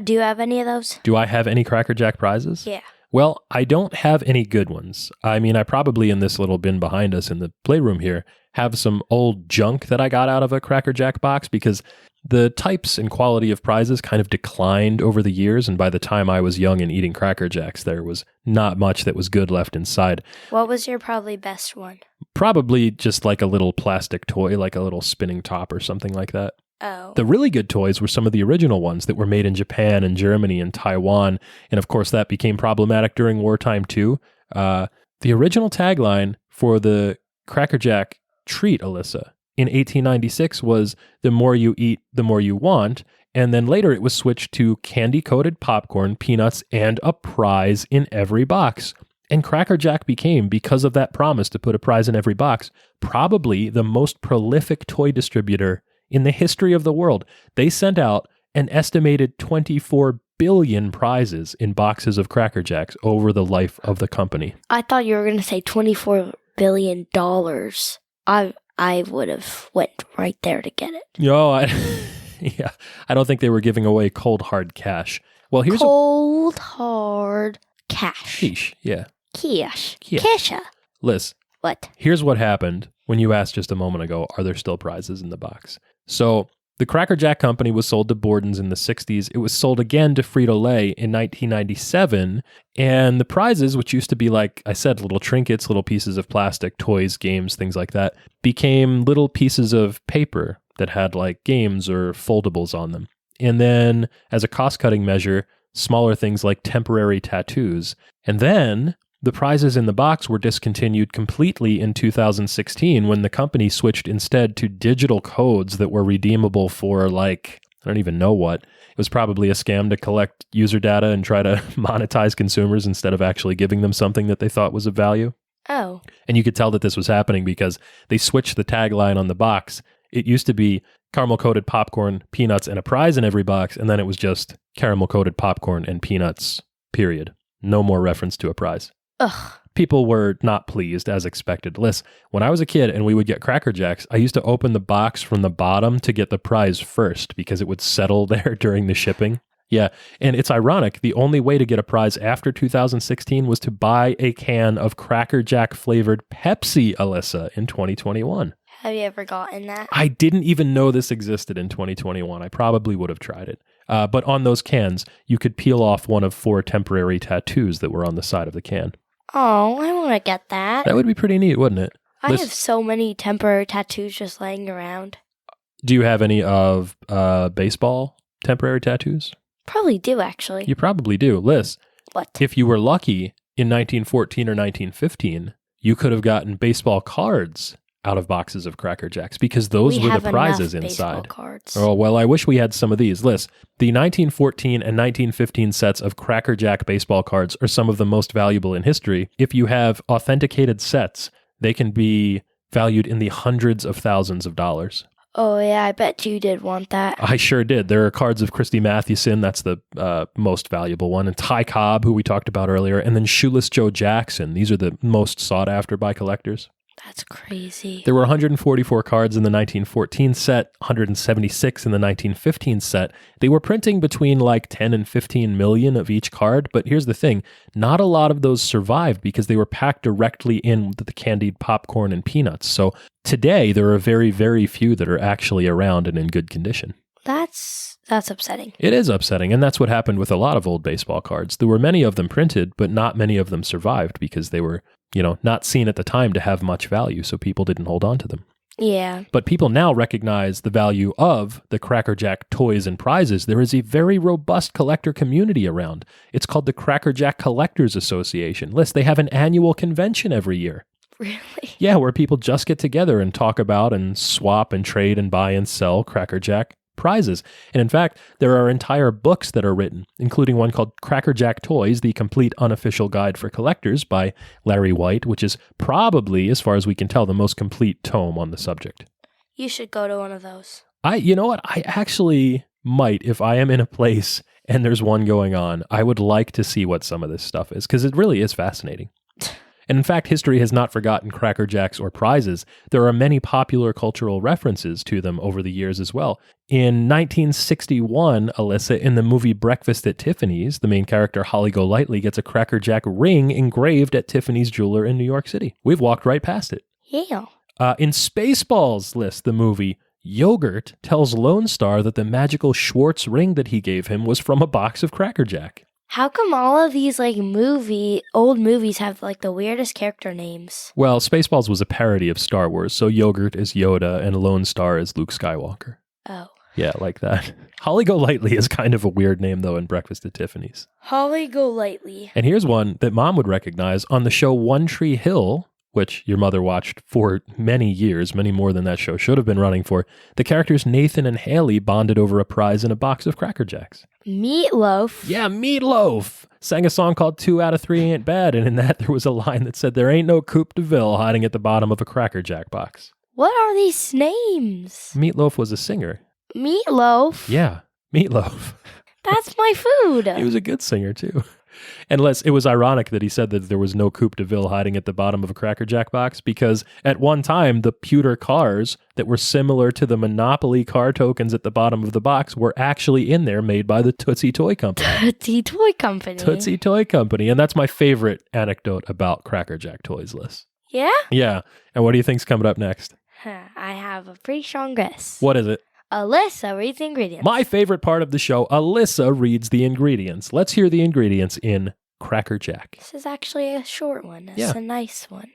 do you have any of those? Do I have any Cracker Jack prizes? Yeah. Well, I don't have any good ones. I mean, I probably in this little bin behind us in the playroom here have some old junk that I got out of a Cracker Jack box because the types and quality of prizes kind of declined over the years. And by the time I was young and eating Cracker Jacks, there was not much that was good left inside. What was your probably best one? Probably just like a little plastic toy, like a little spinning top or something like that. Oh. The really good toys were some of the original ones that were made in Japan and Germany and Taiwan. And of course, that became problematic during wartime too. The original tagline for the Cracker Jack treat, Alyssa, in 1896 was, the more you eat, the more you want. And then later it was switched to candy-coated popcorn, peanuts, and a prize in every box. And Cracker Jack became, because of that promise to put a prize in every box, probably the most prolific toy distributor in the history of the world. They sent out an estimated 24 billion prizes in boxes of Cracker Jacks over the life of the company. I thought you were going to say $24 billion. I would have went right there to get it. Yeah, I don't think they were giving away cold hard cash. Well, here's hard cash. Sheesh, yeah. Cash. Yeah. Kesha. Liz. What? Here's what happened when you asked just a moment ago, are there still prizes in the box? So the Cracker Jack company was sold to Borden's in the 60s. It was sold again to Frito-Lay in 1997. And the prizes, which used to be, like I said, little trinkets, little pieces of plastic, toys, games, things like that, became little pieces of paper that had like games or foldables on them. And then as a cost-cutting measure, smaller things like temporary tattoos. And then the prizes in the box were discontinued completely in 2016 when the company switched instead to digital codes that were redeemable for like, I don't even know what. It was probably a scam to collect user data and try to monetize consumers instead of actually giving them something that they thought was of value. Oh. And you could tell that this was happening because they switched the tagline on the box. It used to be caramel-coated popcorn, peanuts, and a prize in every box, and then it was just caramel-coated popcorn and peanuts, period. No more reference to a prize. Ugh. people were not pleased, as expected. Listen, when I was a kid and we would get Cracker Jacks, I used to open the box from the bottom to get the prize first because it would settle there during the shipping. Yeah, and it's ironic. The only way to get a prize after 2016 was to buy a can of Cracker Jack flavored Pepsi, Alyssa, in 2021. Have you ever gotten that? I didn't even know this existed in 2021. I probably would have tried it. But on those cans, you could peel off one of 4 temporary tattoos that were on the side of the can. Oh, I want to get that. That would be pretty neat, wouldn't it? I have so many temporary tattoos just laying around. Do you have any of baseball temporary tattoos? Probably do, actually. You probably do. Liz, What? if you were lucky in 1914 or 1915, you could have gotten baseball cards out of boxes of Cracker Jacks because those were the prizes inside. Cards. Oh, well, I wish we had some of these. Liz, the 1914 and 1915 sets of Cracker Jack baseball cards are some of the most valuable in history. If you have authenticated sets, they can be valued in the hundreds of thousands of dollars. Oh, yeah, I bet you did want that. I sure did. There are cards of Christy Mathewson. That's the most valuable one. And Ty Cobb, who we talked about earlier. And then Shoeless Joe Jackson. These are the most sought after by collectors. That's crazy. There were 144 cards in the 1914 set, 176 in the 1915 set. They were printing between like 10 and 15 million of each card. But here's the thing. Not a lot of those survived because they were packed directly in with the candied popcorn and peanuts. So today, there are very, very few that are actually around and in good condition. That's upsetting. It is upsetting, and that's what happened with a lot of old baseball cards. There were many of them printed, but not many of them survived because they were, not seen at the time to have much value, so people didn't hold on to them. Yeah. But people now recognize the value of the Cracker Jack toys and prizes. There is a very robust collector community around. It's called the Cracker Jack Collectors Association. Liz, they have an annual convention every year. Really? Yeah, where people just get together and talk about and swap and trade and buy and sell Cracker Jack prizes. And in fact, there are entire books that are written, including one called Cracker Jack Toys, the complete unofficial guide for collectors by Larry White, which is probably, as far as we can tell, the most complete tome on the subject. You should go to one of those. You know what? I actually might, if I am in a place and there's one going on. I would like to see what some of this stuff is, because it really is fascinating. And in fact, history has not forgotten Cracker Jacks or prizes. There are many popular cultural references to them over the years as well. In 1961, Alyssa, in the movie Breakfast at Tiffany's, the main character Holly Golightly gets a Cracker Jack ring engraved at Tiffany's jeweler in New York City. We've walked right past it. Yeah. In Spaceballs, List, the movie, Yogurt tells Lone Star that the magical Schwartz ring that he gave him was from a box of Cracker Jack. How come all of these old movies have the weirdest character names? Well, Spaceballs was a parody of Star Wars, so Yogurt is Yoda and Lone Star is Luke Skywalker. Oh. Yeah, like that. Holly Golightly is kind of a weird name, though, in Breakfast at Tiffany's. Holly Golightly. And here's one that Mom would recognize on the show One Tree Hill, which your mother watched for many years, many more than that show should have been running for. The characters Nathan and Haley bonded over a prize in a box of Cracker Jacks. Meatloaf. Yeah, Meatloaf sang a song called 2 Out of 3 Ain't Bad, and in that there was a line that said, "There ain't no Coupe de Ville hiding at the bottom of a Cracker Jack box." What are these names? Meatloaf was a singer. Meatloaf? Yeah, Meatloaf. That's my food. He was a good singer, too. And it was ironic that he said that there was no Coupe de Ville hiding at the bottom of a Cracker Jack box, because at one time, the pewter cars that were similar to the Monopoly car tokens at the bottom of the box were actually in there, made by the Tootsie Toy Company. Tootsie Toy Company. Tootsie Toy Company. And that's my favorite anecdote about Cracker Jack toys, Liz. Yeah? Yeah. And what do you think's coming up next? I have a pretty strong guess. What is it? Alyssa reads the ingredients. My favorite part of the show, Alyssa reads the ingredients. Let's hear the ingredients in Cracker Jack. This is actually a short one. It's Yeah. a nice one.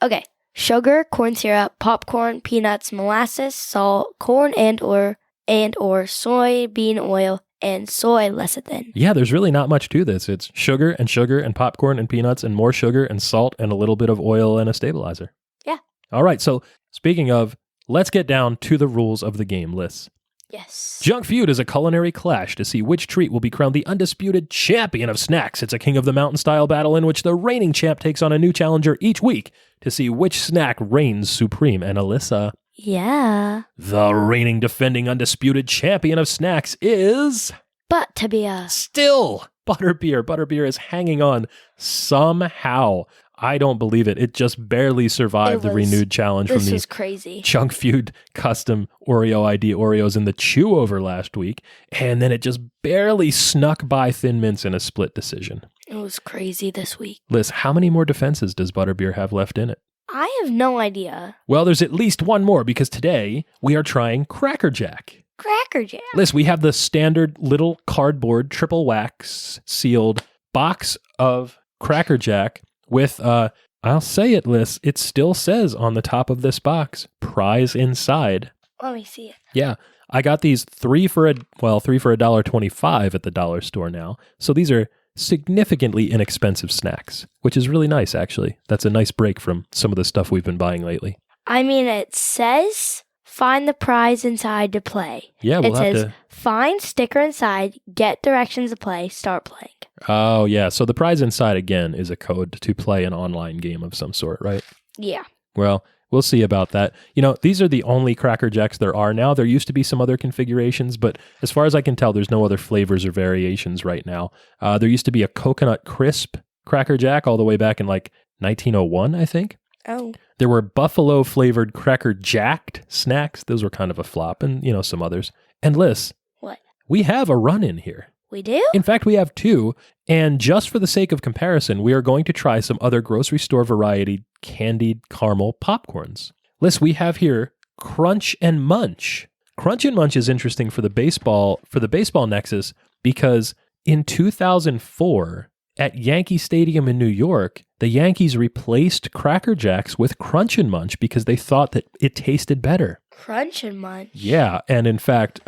Okay. Sugar, corn syrup, popcorn, peanuts, molasses, salt, corn and or soybean oil, and soy lecithin. Yeah, there's really not much to this. It's sugar and popcorn and peanuts and more sugar and salt and a little bit of oil and a stabilizer. Yeah. All right, so speaking of, let's get down to the rules of the game, Liz. Yes. Junk Feud is a culinary clash to see which treat will be crowned the undisputed champion of snacks. It's a King of the Mountain style battle in which the reigning champ takes on a new challenger each week to see which snack reigns supreme. And Alyssa, Yeah. the reigning defending undisputed champion of snacks is... But to be a... Still, Butterbeer. Butterbeer is hanging on somehow. I don't believe it. It just barely survived the renewed challenge from This was the crazy. Junk Feud custom Oreo ID Oreos in the chew over last week. And then it just barely snuck by Thin Mints in a split decision. It was crazy this week. Liz, how many more defenses does Butterbeer have left in it? I have no idea. Well, there's at least one more because today we are trying Cracker Jack. Cracker Jack. Liz, we have the standard little cardboard triple wax sealed box of Cracker Jack with, I'll say it, Liz, it still says on the top of this box, prize inside. Let me see it. Yeah, I got these three for $1.25 at the dollar store now. So these are significantly inexpensive snacks, which is really nice, actually. That's a nice break from some of the stuff we've been buying lately. I mean, it says find the prize inside to play. Yeah, we'll have It says to... find sticker inside, get directions to play, start playing. Oh, yeah. So the prize inside, again, is a code to play an online game of some sort, right? Yeah. Well, we'll see about that. You know, these are the only Cracker Jacks there are now. There used to be some other configurations, but as far as I can tell, there's no other flavors or variations right now. There used to be a coconut crisp Cracker Jack all the way back in like 1901, I think. Oh. There were buffalo flavored Cracker Jacked snacks. Those were kind of a flop, and, you know, some others. And Liz, What? we have a run in here. We do? In fact, we have two, and just for the sake of comparison, we are going to try some other grocery store variety candied caramel popcorns. Liz, we have here Crunch and Munch. Crunch and Munch is interesting for the baseball nexus because in 2004 at Yankee Stadium in New York, the Yankees replaced Cracker Jacks with Crunch and Munch because they thought that it tasted better. Crunch and Munch. Yeah, and in fact,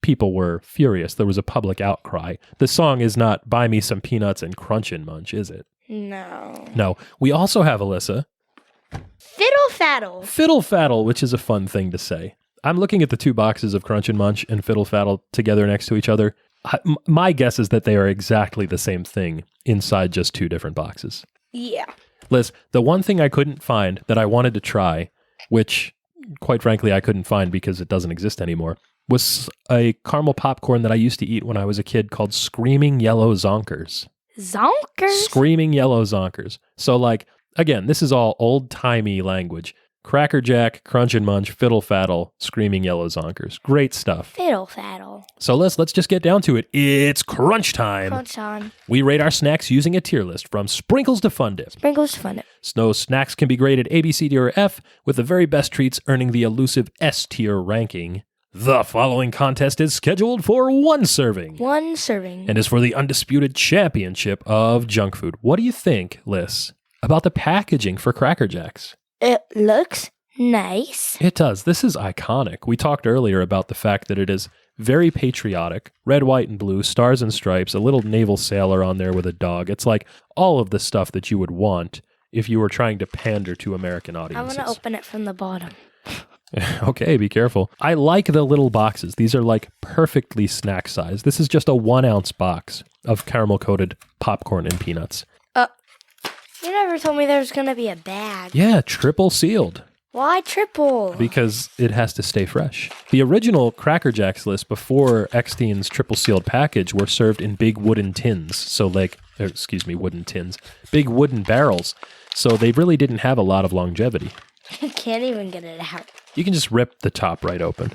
people were furious. There was a public outcry. The song is not Buy Me Some Peanuts and Crunch and Munch, is it? No. No. We also have, Alyssa, Fiddle Faddle. Fiddle Faddle, which is a fun thing to say. I'm looking at the two boxes of Crunch and Munch and Fiddle Faddle together next to each other. My guess is that they are exactly the same thing inside just two different boxes. Yeah. Liz, the one thing I couldn't find that I wanted to try, which quite frankly I couldn't find because it doesn't exist anymore, was a caramel popcorn that I used to eat when I was a kid called Screaming Yellow Zonkers. Zonkers? Screaming Yellow Zonkers. So like, again, this is all old-timey language. Cracker Jack, Crunch and Munch, Fiddle Faddle, Screaming Yellow Zonkers. Great stuff. Fiddle Faddle. So let's just get down to it. It's crunch time. Crunch time. We rate our snacks using a tier list from sprinkles to fun dip. Sprinkles to fun dip. Snow snacks can be graded A, B, C, D, or F, with the very best treats earning the elusive S tier ranking. The following contest is scheduled for one serving. One serving. And is for the undisputed championship of junk food. What do you think, Liz, about the packaging for Cracker Jacks? It looks nice. It does. This is iconic. We talked earlier about the fact that it is very patriotic. Red, white, and blue, stars and stripes, a little naval sailor on there with a dog. It's like all of the stuff that you would want if you were trying to pander to American audiences. I'm going to open it from the bottom. Okay, be careful. I like the little boxes. These are like perfectly snack size. This is just a 1 ounce box of caramel coated popcorn and peanuts. You never told me there was going to be a bag. Yeah, triple sealed. Why triple? Because it has to stay fresh. The original Cracker Jacks list before Eckstein's triple sealed package were served in big wooden tins. So wooden tins. Big wooden barrels. So they really didn't have a lot of longevity. You can't even get it out. You can just rip the top right open.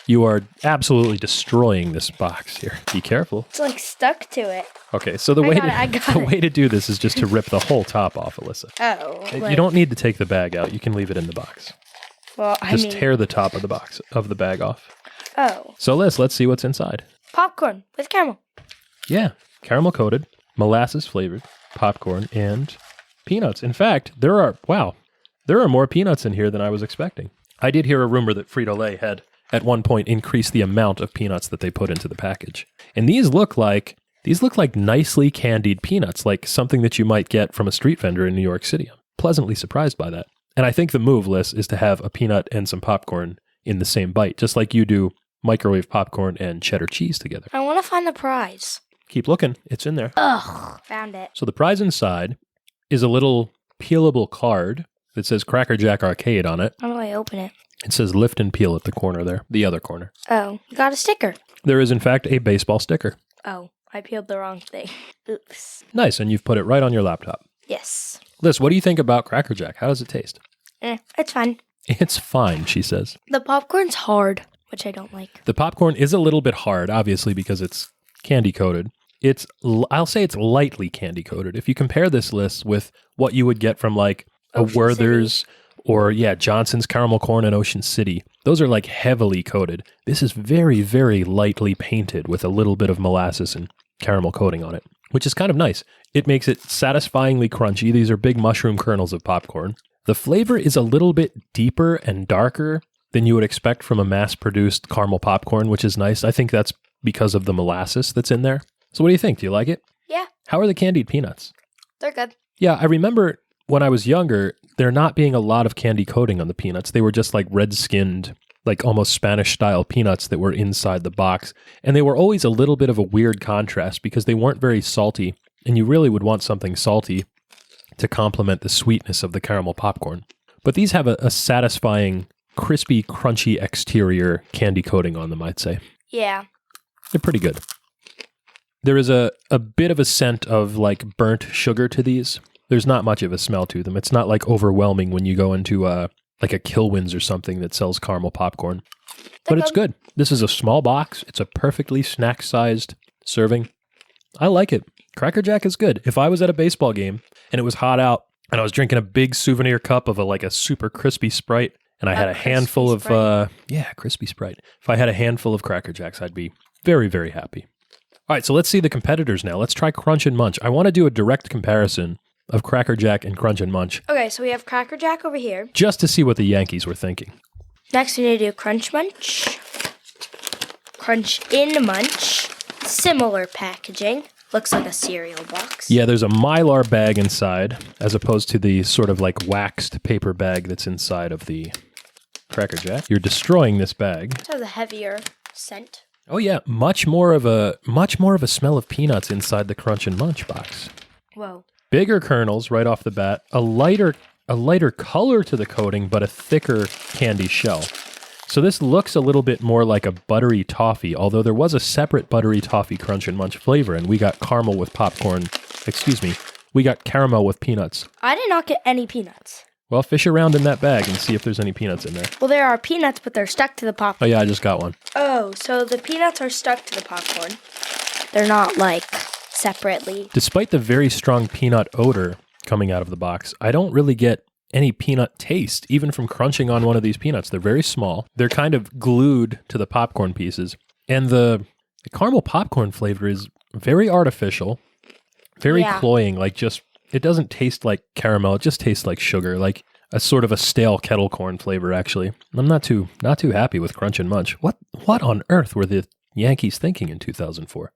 You are absolutely destroying this box here. Be careful. It's like stuck to it. Okay, so the way to do this is just to rip the whole top off, Alyssa. Oh. You don't need to take the bag out. You can leave it in the box. Well, Just tear the top of the bag off. Oh. So let's see what's inside. Popcorn with caramel. Yeah, caramel coated, molasses flavored popcorn and peanuts. In fact, there are more peanuts in here than I was expecting. I did hear a rumor that Frito-Lay had at one point increased the amount of peanuts that they put into the package. And these look like nicely candied peanuts, like something that you might get from a street vendor in New York City. I'm pleasantly surprised by that. And I think the move, Liz, is to have a peanut and some popcorn in the same bite, just like you do microwave popcorn and cheddar cheese together. I want to find the prize. Keep looking. It's in there. Ugh. Found it. So the prize inside is a little peelable card that says Cracker Jack Arcade on it. How do I open it? It says lift and peel at the corner there, the other corner. Oh, got a sticker. There is, in fact, a baseball sticker. Oh, I peeled the wrong thing. Oops. Nice, and you've put it right on your laptop. Yes. Liz, what do you think about Cracker Jack? How does it taste? It's fine. It's fine, she says. The popcorn's hard, which I don't like. The popcorn is a little bit hard, obviously, because it's candy coated. I'll say it's lightly candy coated. If you compare this list with what you would get from like a Ocean Werther's or Johnson's caramel corn in Ocean City, those are like heavily coated. This is very, very lightly painted with a little bit of molasses and caramel coating on it, which is kind of nice. It makes it satisfyingly crunchy. These are big mushroom kernels of popcorn. The flavor is a little bit deeper and darker than you would expect from a mass-produced caramel popcorn, which is nice. I think that's because of the molasses that's in there. So what do you think? Do you like it? Yeah. How are the candied peanuts? They're good. Yeah, I remember when I was younger, there not being a lot of candy coating on the peanuts. They were just like red-skinned, like almost Spanish-style peanuts that were inside the box. And they were always a little bit of a weird contrast because they weren't very salty, and you really would want something salty to complement the sweetness of the caramel popcorn. But these have a satisfying, crispy, crunchy exterior candy coating on them, I'd say. Yeah. They're pretty good. There is a bit of a scent of like burnt sugar to these. There's not much of a smell to them. It's not like overwhelming when you go into like a Kilwins or something that sells caramel popcorn. But it's good. This is a small box. It's a perfectly snack-sized serving. I like it. Cracker Jack is good. If I was at a baseball game and it was hot out and I was drinking a big souvenir cup of a super crispy Sprite and I had a handful of, crispy Sprite. If I had a handful of Cracker Jacks, I'd be very, very happy. All right, so let's see the competitors now. Let's try Crunch and Munch. I want to do a direct comparison of Cracker Jack and Crunch and Munch. Okay, so we have Cracker Jack over here. Just to see what the Yankees were thinking. Next, we need to do Crunch Munch. Crunch in Munch. Similar packaging. Looks like a cereal box. Yeah, there's a Mylar bag inside, as opposed to the sort of like waxed paper bag that's inside of the Cracker Jack. You're destroying this bag. It has a heavier scent. Oh yeah, much more of a smell of peanuts inside the Crunch and Munch box. Whoa. Bigger kernels right off the bat, a lighter color to the coating, but a thicker candy shell. So this looks a little bit more like a buttery toffee, although there was a separate buttery toffee Crunch and Munch flavor, and we got caramel with we got caramel with peanuts. I did not get any peanuts. Well, fish around in that bag and see if there's any peanuts in there. Well, there are peanuts, but they're stuck to the popcorn. Oh yeah, I just got one. Oh, so the peanuts are stuck to the popcorn. They're not like separately. Despite the very strong peanut odor coming out of the box, I don't really get any peanut taste, even from crunching on one of these peanuts. They're very small. They're kind of glued to the popcorn pieces. And the caramel popcorn flavor is very artificial, very cloying, like just, it doesn't taste like caramel. It just tastes like sugar, like a sort of a stale kettle corn flavor, actually. I'm not too happy with Crunch and Munch. What on earth were the Yankees thinking in 2004?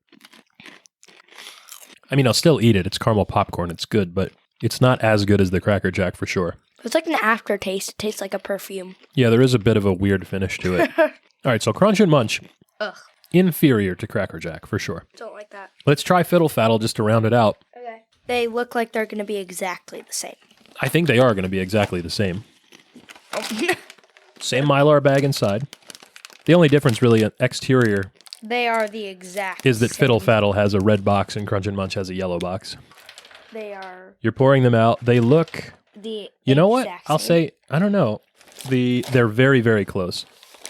I mean, I'll still eat it. It's caramel popcorn. It's good, but it's not as good as the Cracker Jack for sure. It's like an aftertaste. It tastes like a perfume. Yeah, there is a bit of a weird finish to it. All right, so Crunch and Munch. Ugh. Inferior to Cracker Jack for sure. Don't like that. Let's try Fiddle Faddle just to round it out. Okay. They look like they're going to be exactly the same. I think they are going to be exactly the same. Same Mylar bag inside. The only difference really exterior They are the exact is that same. Fiddle Faddle has a red box and Crunch and Munch has a yellow box. They are You're pouring them out. They look... You know what? exact I'll same. say, I don't know. They're very, very close.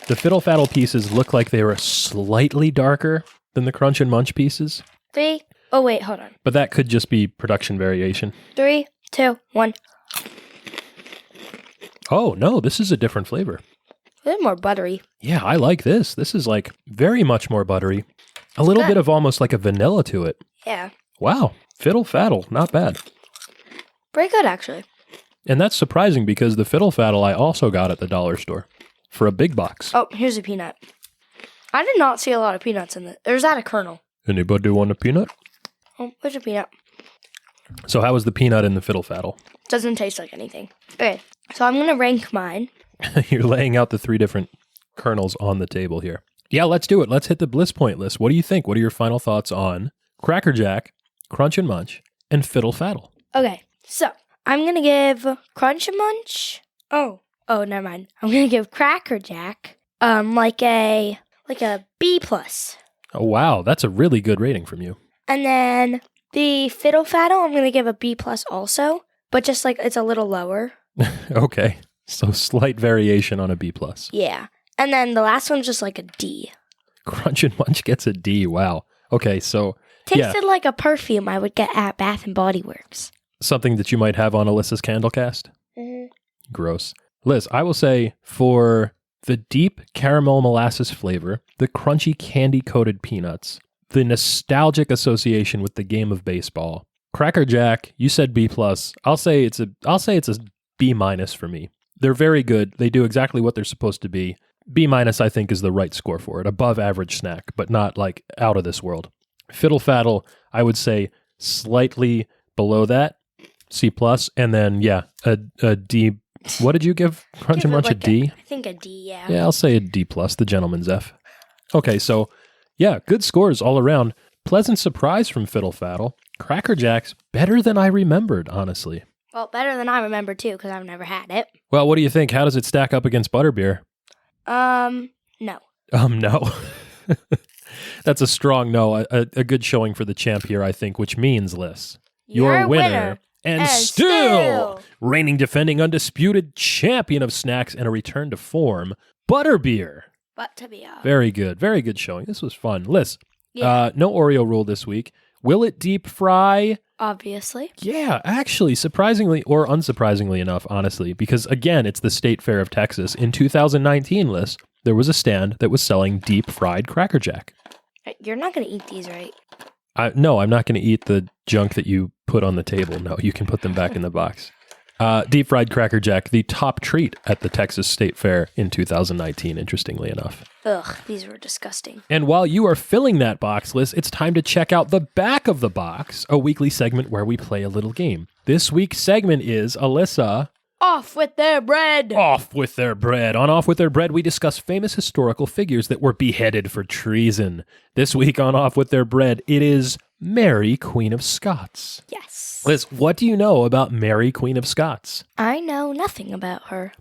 The Fiddle Faddle pieces look like they were slightly darker than the Crunch and Munch pieces. 3. Oh, wait, hold on. But that could just be production variation. 3, 2, 1. Oh, no, this is a different flavor. They're more buttery. Yeah, I like this. This is like very much more buttery. A little bit of almost like a vanilla to it. Yeah. Wow. Fiddle Faddle. Not bad. Pretty good, actually. And that's surprising because the Fiddle Faddle I also got at the dollar store for a big box. Oh, here's a peanut. I did not see a lot of peanuts in this. There's that a kernel. Anybody want a peanut? Oh, there's a peanut. So how was the peanut in the Fiddle Faddle? Doesn't taste like anything. Okay, so I'm going to rank mine. You're laying out the 3 different kernels on the table here. Yeah, let's do it. Let's hit the bliss point list. What do you think? What are your final thoughts on Cracker Jack, Crunch and Munch, and Fiddle Faddle? Okay, so I'm going to give Crunch and Munch. Oh, never mind. I'm going to give Cracker Jack like a B+. Oh, wow. That's a really good rating from you. And then The fiddle faddle, I'm going to give a B+ also, but just like it's a little lower. Okay. So slight variation on a B+. Yeah. And then the last one's just like a D. Crunch and Munch gets a D. Wow. Okay, so Tasted like a perfume I would get at Bath and Body Works. something that you might have on Alyssa's Candlecast? Mm-hmm. Gross. Liz, I will say for the deep caramel molasses flavor, the crunchy candy-coated peanuts, the nostalgic association with the game of baseball, Cracker Jack, you said B+. I'll say it's a B- for me. They're very good. They do exactly what they're supposed to be. B- I think is the right score for it. Above average snack, but not like out of this world. Fiddle Faddle, I would say slightly below that, C+, and then a D. What did you give Crunch and Munch, a D? I think a D, yeah. Yeah, I'll say a D+, the gentleman's F. Okay, so yeah, good scores all around. Pleasant surprise from Fiddle Faddle. Cracker Jack's better than I remembered, honestly. Well, better than I remember too, because I've never had it. Well, what do you think? How does it stack up against Butterbeer? No. No. That's a strong no. A good showing for the champ here, I think, which means, Liz, your winner. And still reigning, defending, undisputed champion of snacks and a return to form, Butterbeer. Butterbeer. Very good. Very good showing. This was fun. Liz, Yeah. no Oreo rule this week. Will it deep fry? Obviously. Yeah, actually, surprisingly or unsurprisingly enough, honestly, because again, it's the State Fair of Texas. In 2019, Liz, there was a stand that was selling deep fried Cracker Jack. You're not going to eat these, right? No, I'm not going to eat the junk that you put on the table. No, you can put them back in the box. Deep fried Cracker Jack, the top treat at the Texas State Fair in 2019, interestingly enough. Ugh, these were disgusting. And while you are filling that box, Liz, it's time to check out the back of the box, a weekly segment where we play a little game. This week's segment is, Alyssa... Off with their bread! Off with their bread. On Off with Their Bread, we discuss famous historical figures that were beheaded for treason. This week on Off with Their Bread, it is Mary, Queen of Scots. Yes. Liz, what do you know about Mary, Queen of Scots? I know nothing about her.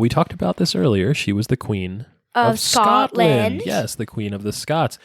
We talked about this earlier. She was the Queen of Scotland. Yes, the Queen of the Scots.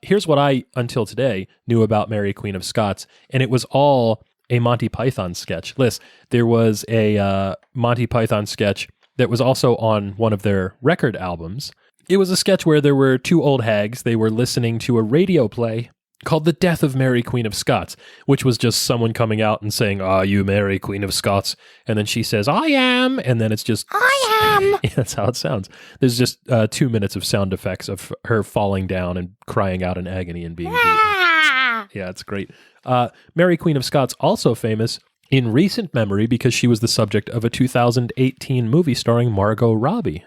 Here's what I, until today, knew about Mary, Queen of Scots, and it was all a Monty Python sketch. Liz, there was a Monty Python sketch that was also on one of their record albums. It was a sketch where there were two old hags. They were listening to a radio play called The Death of Mary, Queen of Scots, which was just someone coming out and saying, "Are you Mary, Queen of Scots?" And then she says, "I am." And then it's just... I am. Yeah, that's how it sounds. There's just 2 minutes of sound effects of her falling down and crying out in agony and being beaten. Yeah, it's great. Mary, Queen of Scots, also famous in recent memory because she was the subject of a 2018 movie starring Margot Robbie.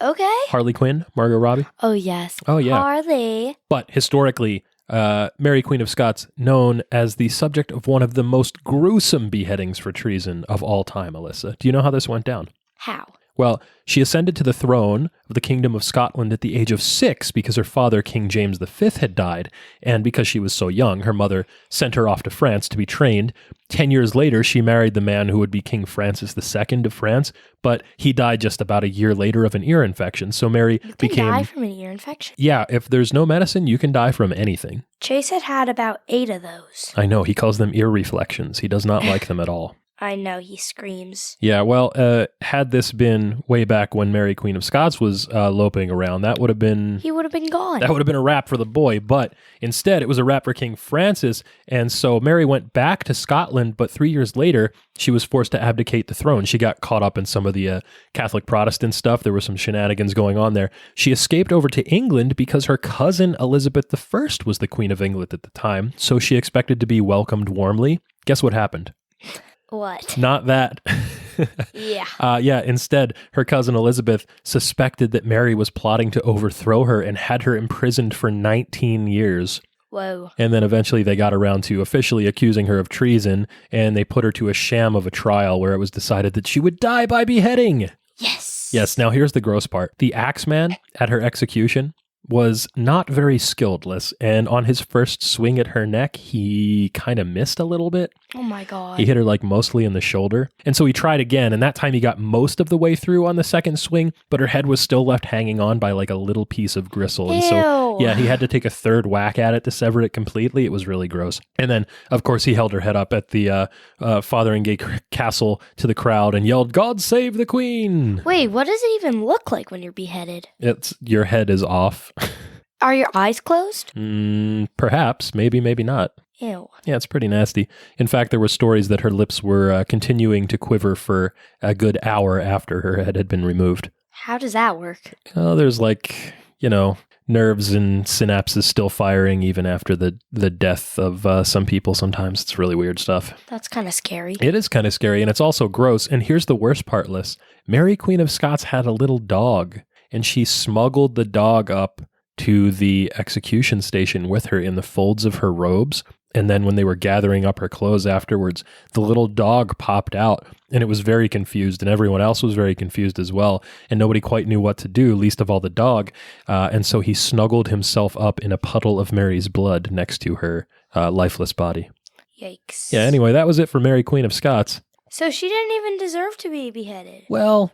Okay. Harley Quinn, Margot Robbie. Oh, yes. Oh, yeah. Harley. But historically, Mary, Queen of Scots, known as the subject of one of the most gruesome beheadings for treason of all time, Alyssa. Do you know how this went down? How? Well, she ascended to the throne of the Kingdom of Scotland at the age of 6 because her father, King James V, had died. And because she was so young, her mother sent her off to France to be trained. 10 years later, she married the man who would be King Francis II of France, but he died just about a year later of an ear infection. So Mary became... die from an ear infection? Yeah, if there's no medicine, you can die from anything. Chase had about 8 of those. I know, he calls them ear reflections. He does not like them at all. I know, he screams. Yeah, well, had this been way back when Mary, Queen of Scots was loping around, that would have been... He would have been gone. That would have been a wrap for the boy, but instead it was a wrap for King Francis, and so Mary went back to Scotland, but 3 years later, she was forced to abdicate the throne. She got caught up in some of the Catholic Protestant stuff. There were some shenanigans going on there. She escaped over to England because her cousin Elizabeth I was the Queen of England at the time, so she expected to be welcomed warmly. Guess what happened? What? Not that. Yeah. Instead, her cousin Elizabeth suspected that Mary was plotting to overthrow her and had her imprisoned for 19 years. Whoa. And then eventually they got around to officially accusing her of treason, and they put her to a sham of a trial where it was decided that she would die by beheading. Yes. Yes, now here's the gross part. The Axeman at her execution was not very skilled, Liz, and on his first swing at her neck, he kind of missed a little bit. Oh my God. He hit her like mostly in the shoulder. And so he tried again, and that time he got most of the way through on the second swing, but her head was still left hanging on by like a little piece of gristle. And so Yeah, he had to take a third whack at it to sever it completely. It was really gross. And then, of course, he held her head up at the Fotheringay Castle to the crowd and yelled, "God save the Queen!" Wait, what does it even look like when you're beheaded? Your head is off. Are your eyes closed? Perhaps. Maybe not. Ew. Yeah, it's pretty nasty. In fact, there were stories that her lips were continuing to quiver for a good hour after her head had been removed. How does that work? Oh, there's nerves and synapses still firing even after the death of some people sometimes. It's really weird stuff. That's kind of scary. It is kind of scary, and it's also gross. And here's the worst part, Liz. Mary, Queen of Scots, had a little dog, and she smuggled the dog up to the execution station with her in the folds of her robes. And then when they were gathering up her clothes afterwards, the little dog popped out, and it was very confused, and everyone else was very confused as well, and nobody quite knew what to do, least of all the dog. And so he snuggled himself up in a puddle of Mary's blood next to her lifeless body. Yikes. Yeah, anyway, that was it for Mary, Queen of Scots. So she didn't even deserve to be beheaded. Well,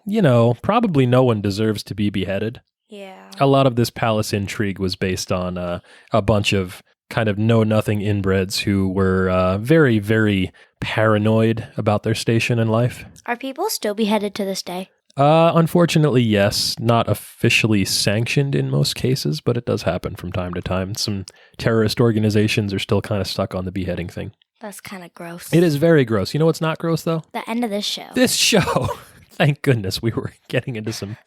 probably no one deserves to be beheaded. Yeah. A lot of this palace intrigue was based on a bunch of kind of know-nothing inbreds who were very, very paranoid about their station in life. Are people still beheaded to this day? Unfortunately, yes. Not officially sanctioned in most cases, but it does happen from time to time. Some terrorist organizations are still kind of stuck on the beheading thing. That's kind of gross. It is very gross. You know what's not gross, though? The end of this show. This show! Thank goodness we were getting into some...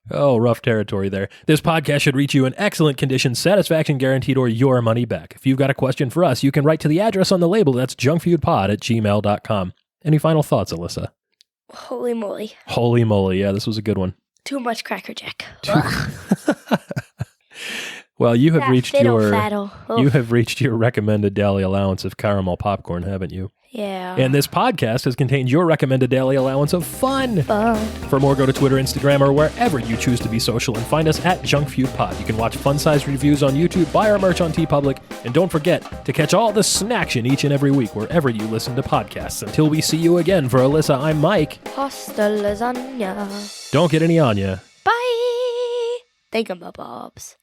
rough territory there. This podcast should reach you in excellent condition, satisfaction guaranteed, or your money back. If you've got a question for us, you can write to the address on the label. That's junkfeudpod@gmail.com. Any final thoughts, Alyssa? Holy moly. Holy moly. Yeah, this was a good one. Too much Cracker Jack. Well, you have reached your recommended daily allowance of caramel popcorn, haven't you? Yeah. And this podcast has contained your recommended daily allowance of fun. For more, go to Twitter, Instagram, or wherever you choose to be social and find us at Junk Feud Pod. You can watch fun-sized reviews on YouTube, buy our merch on TeePublic, and don't forget to catch all the snaction each and every week wherever you listen to podcasts. Until we see you again, for Alyssa, I'm Mike. Pasta lasagna. Don't get any on ya. Bye. Thank you, my bobs.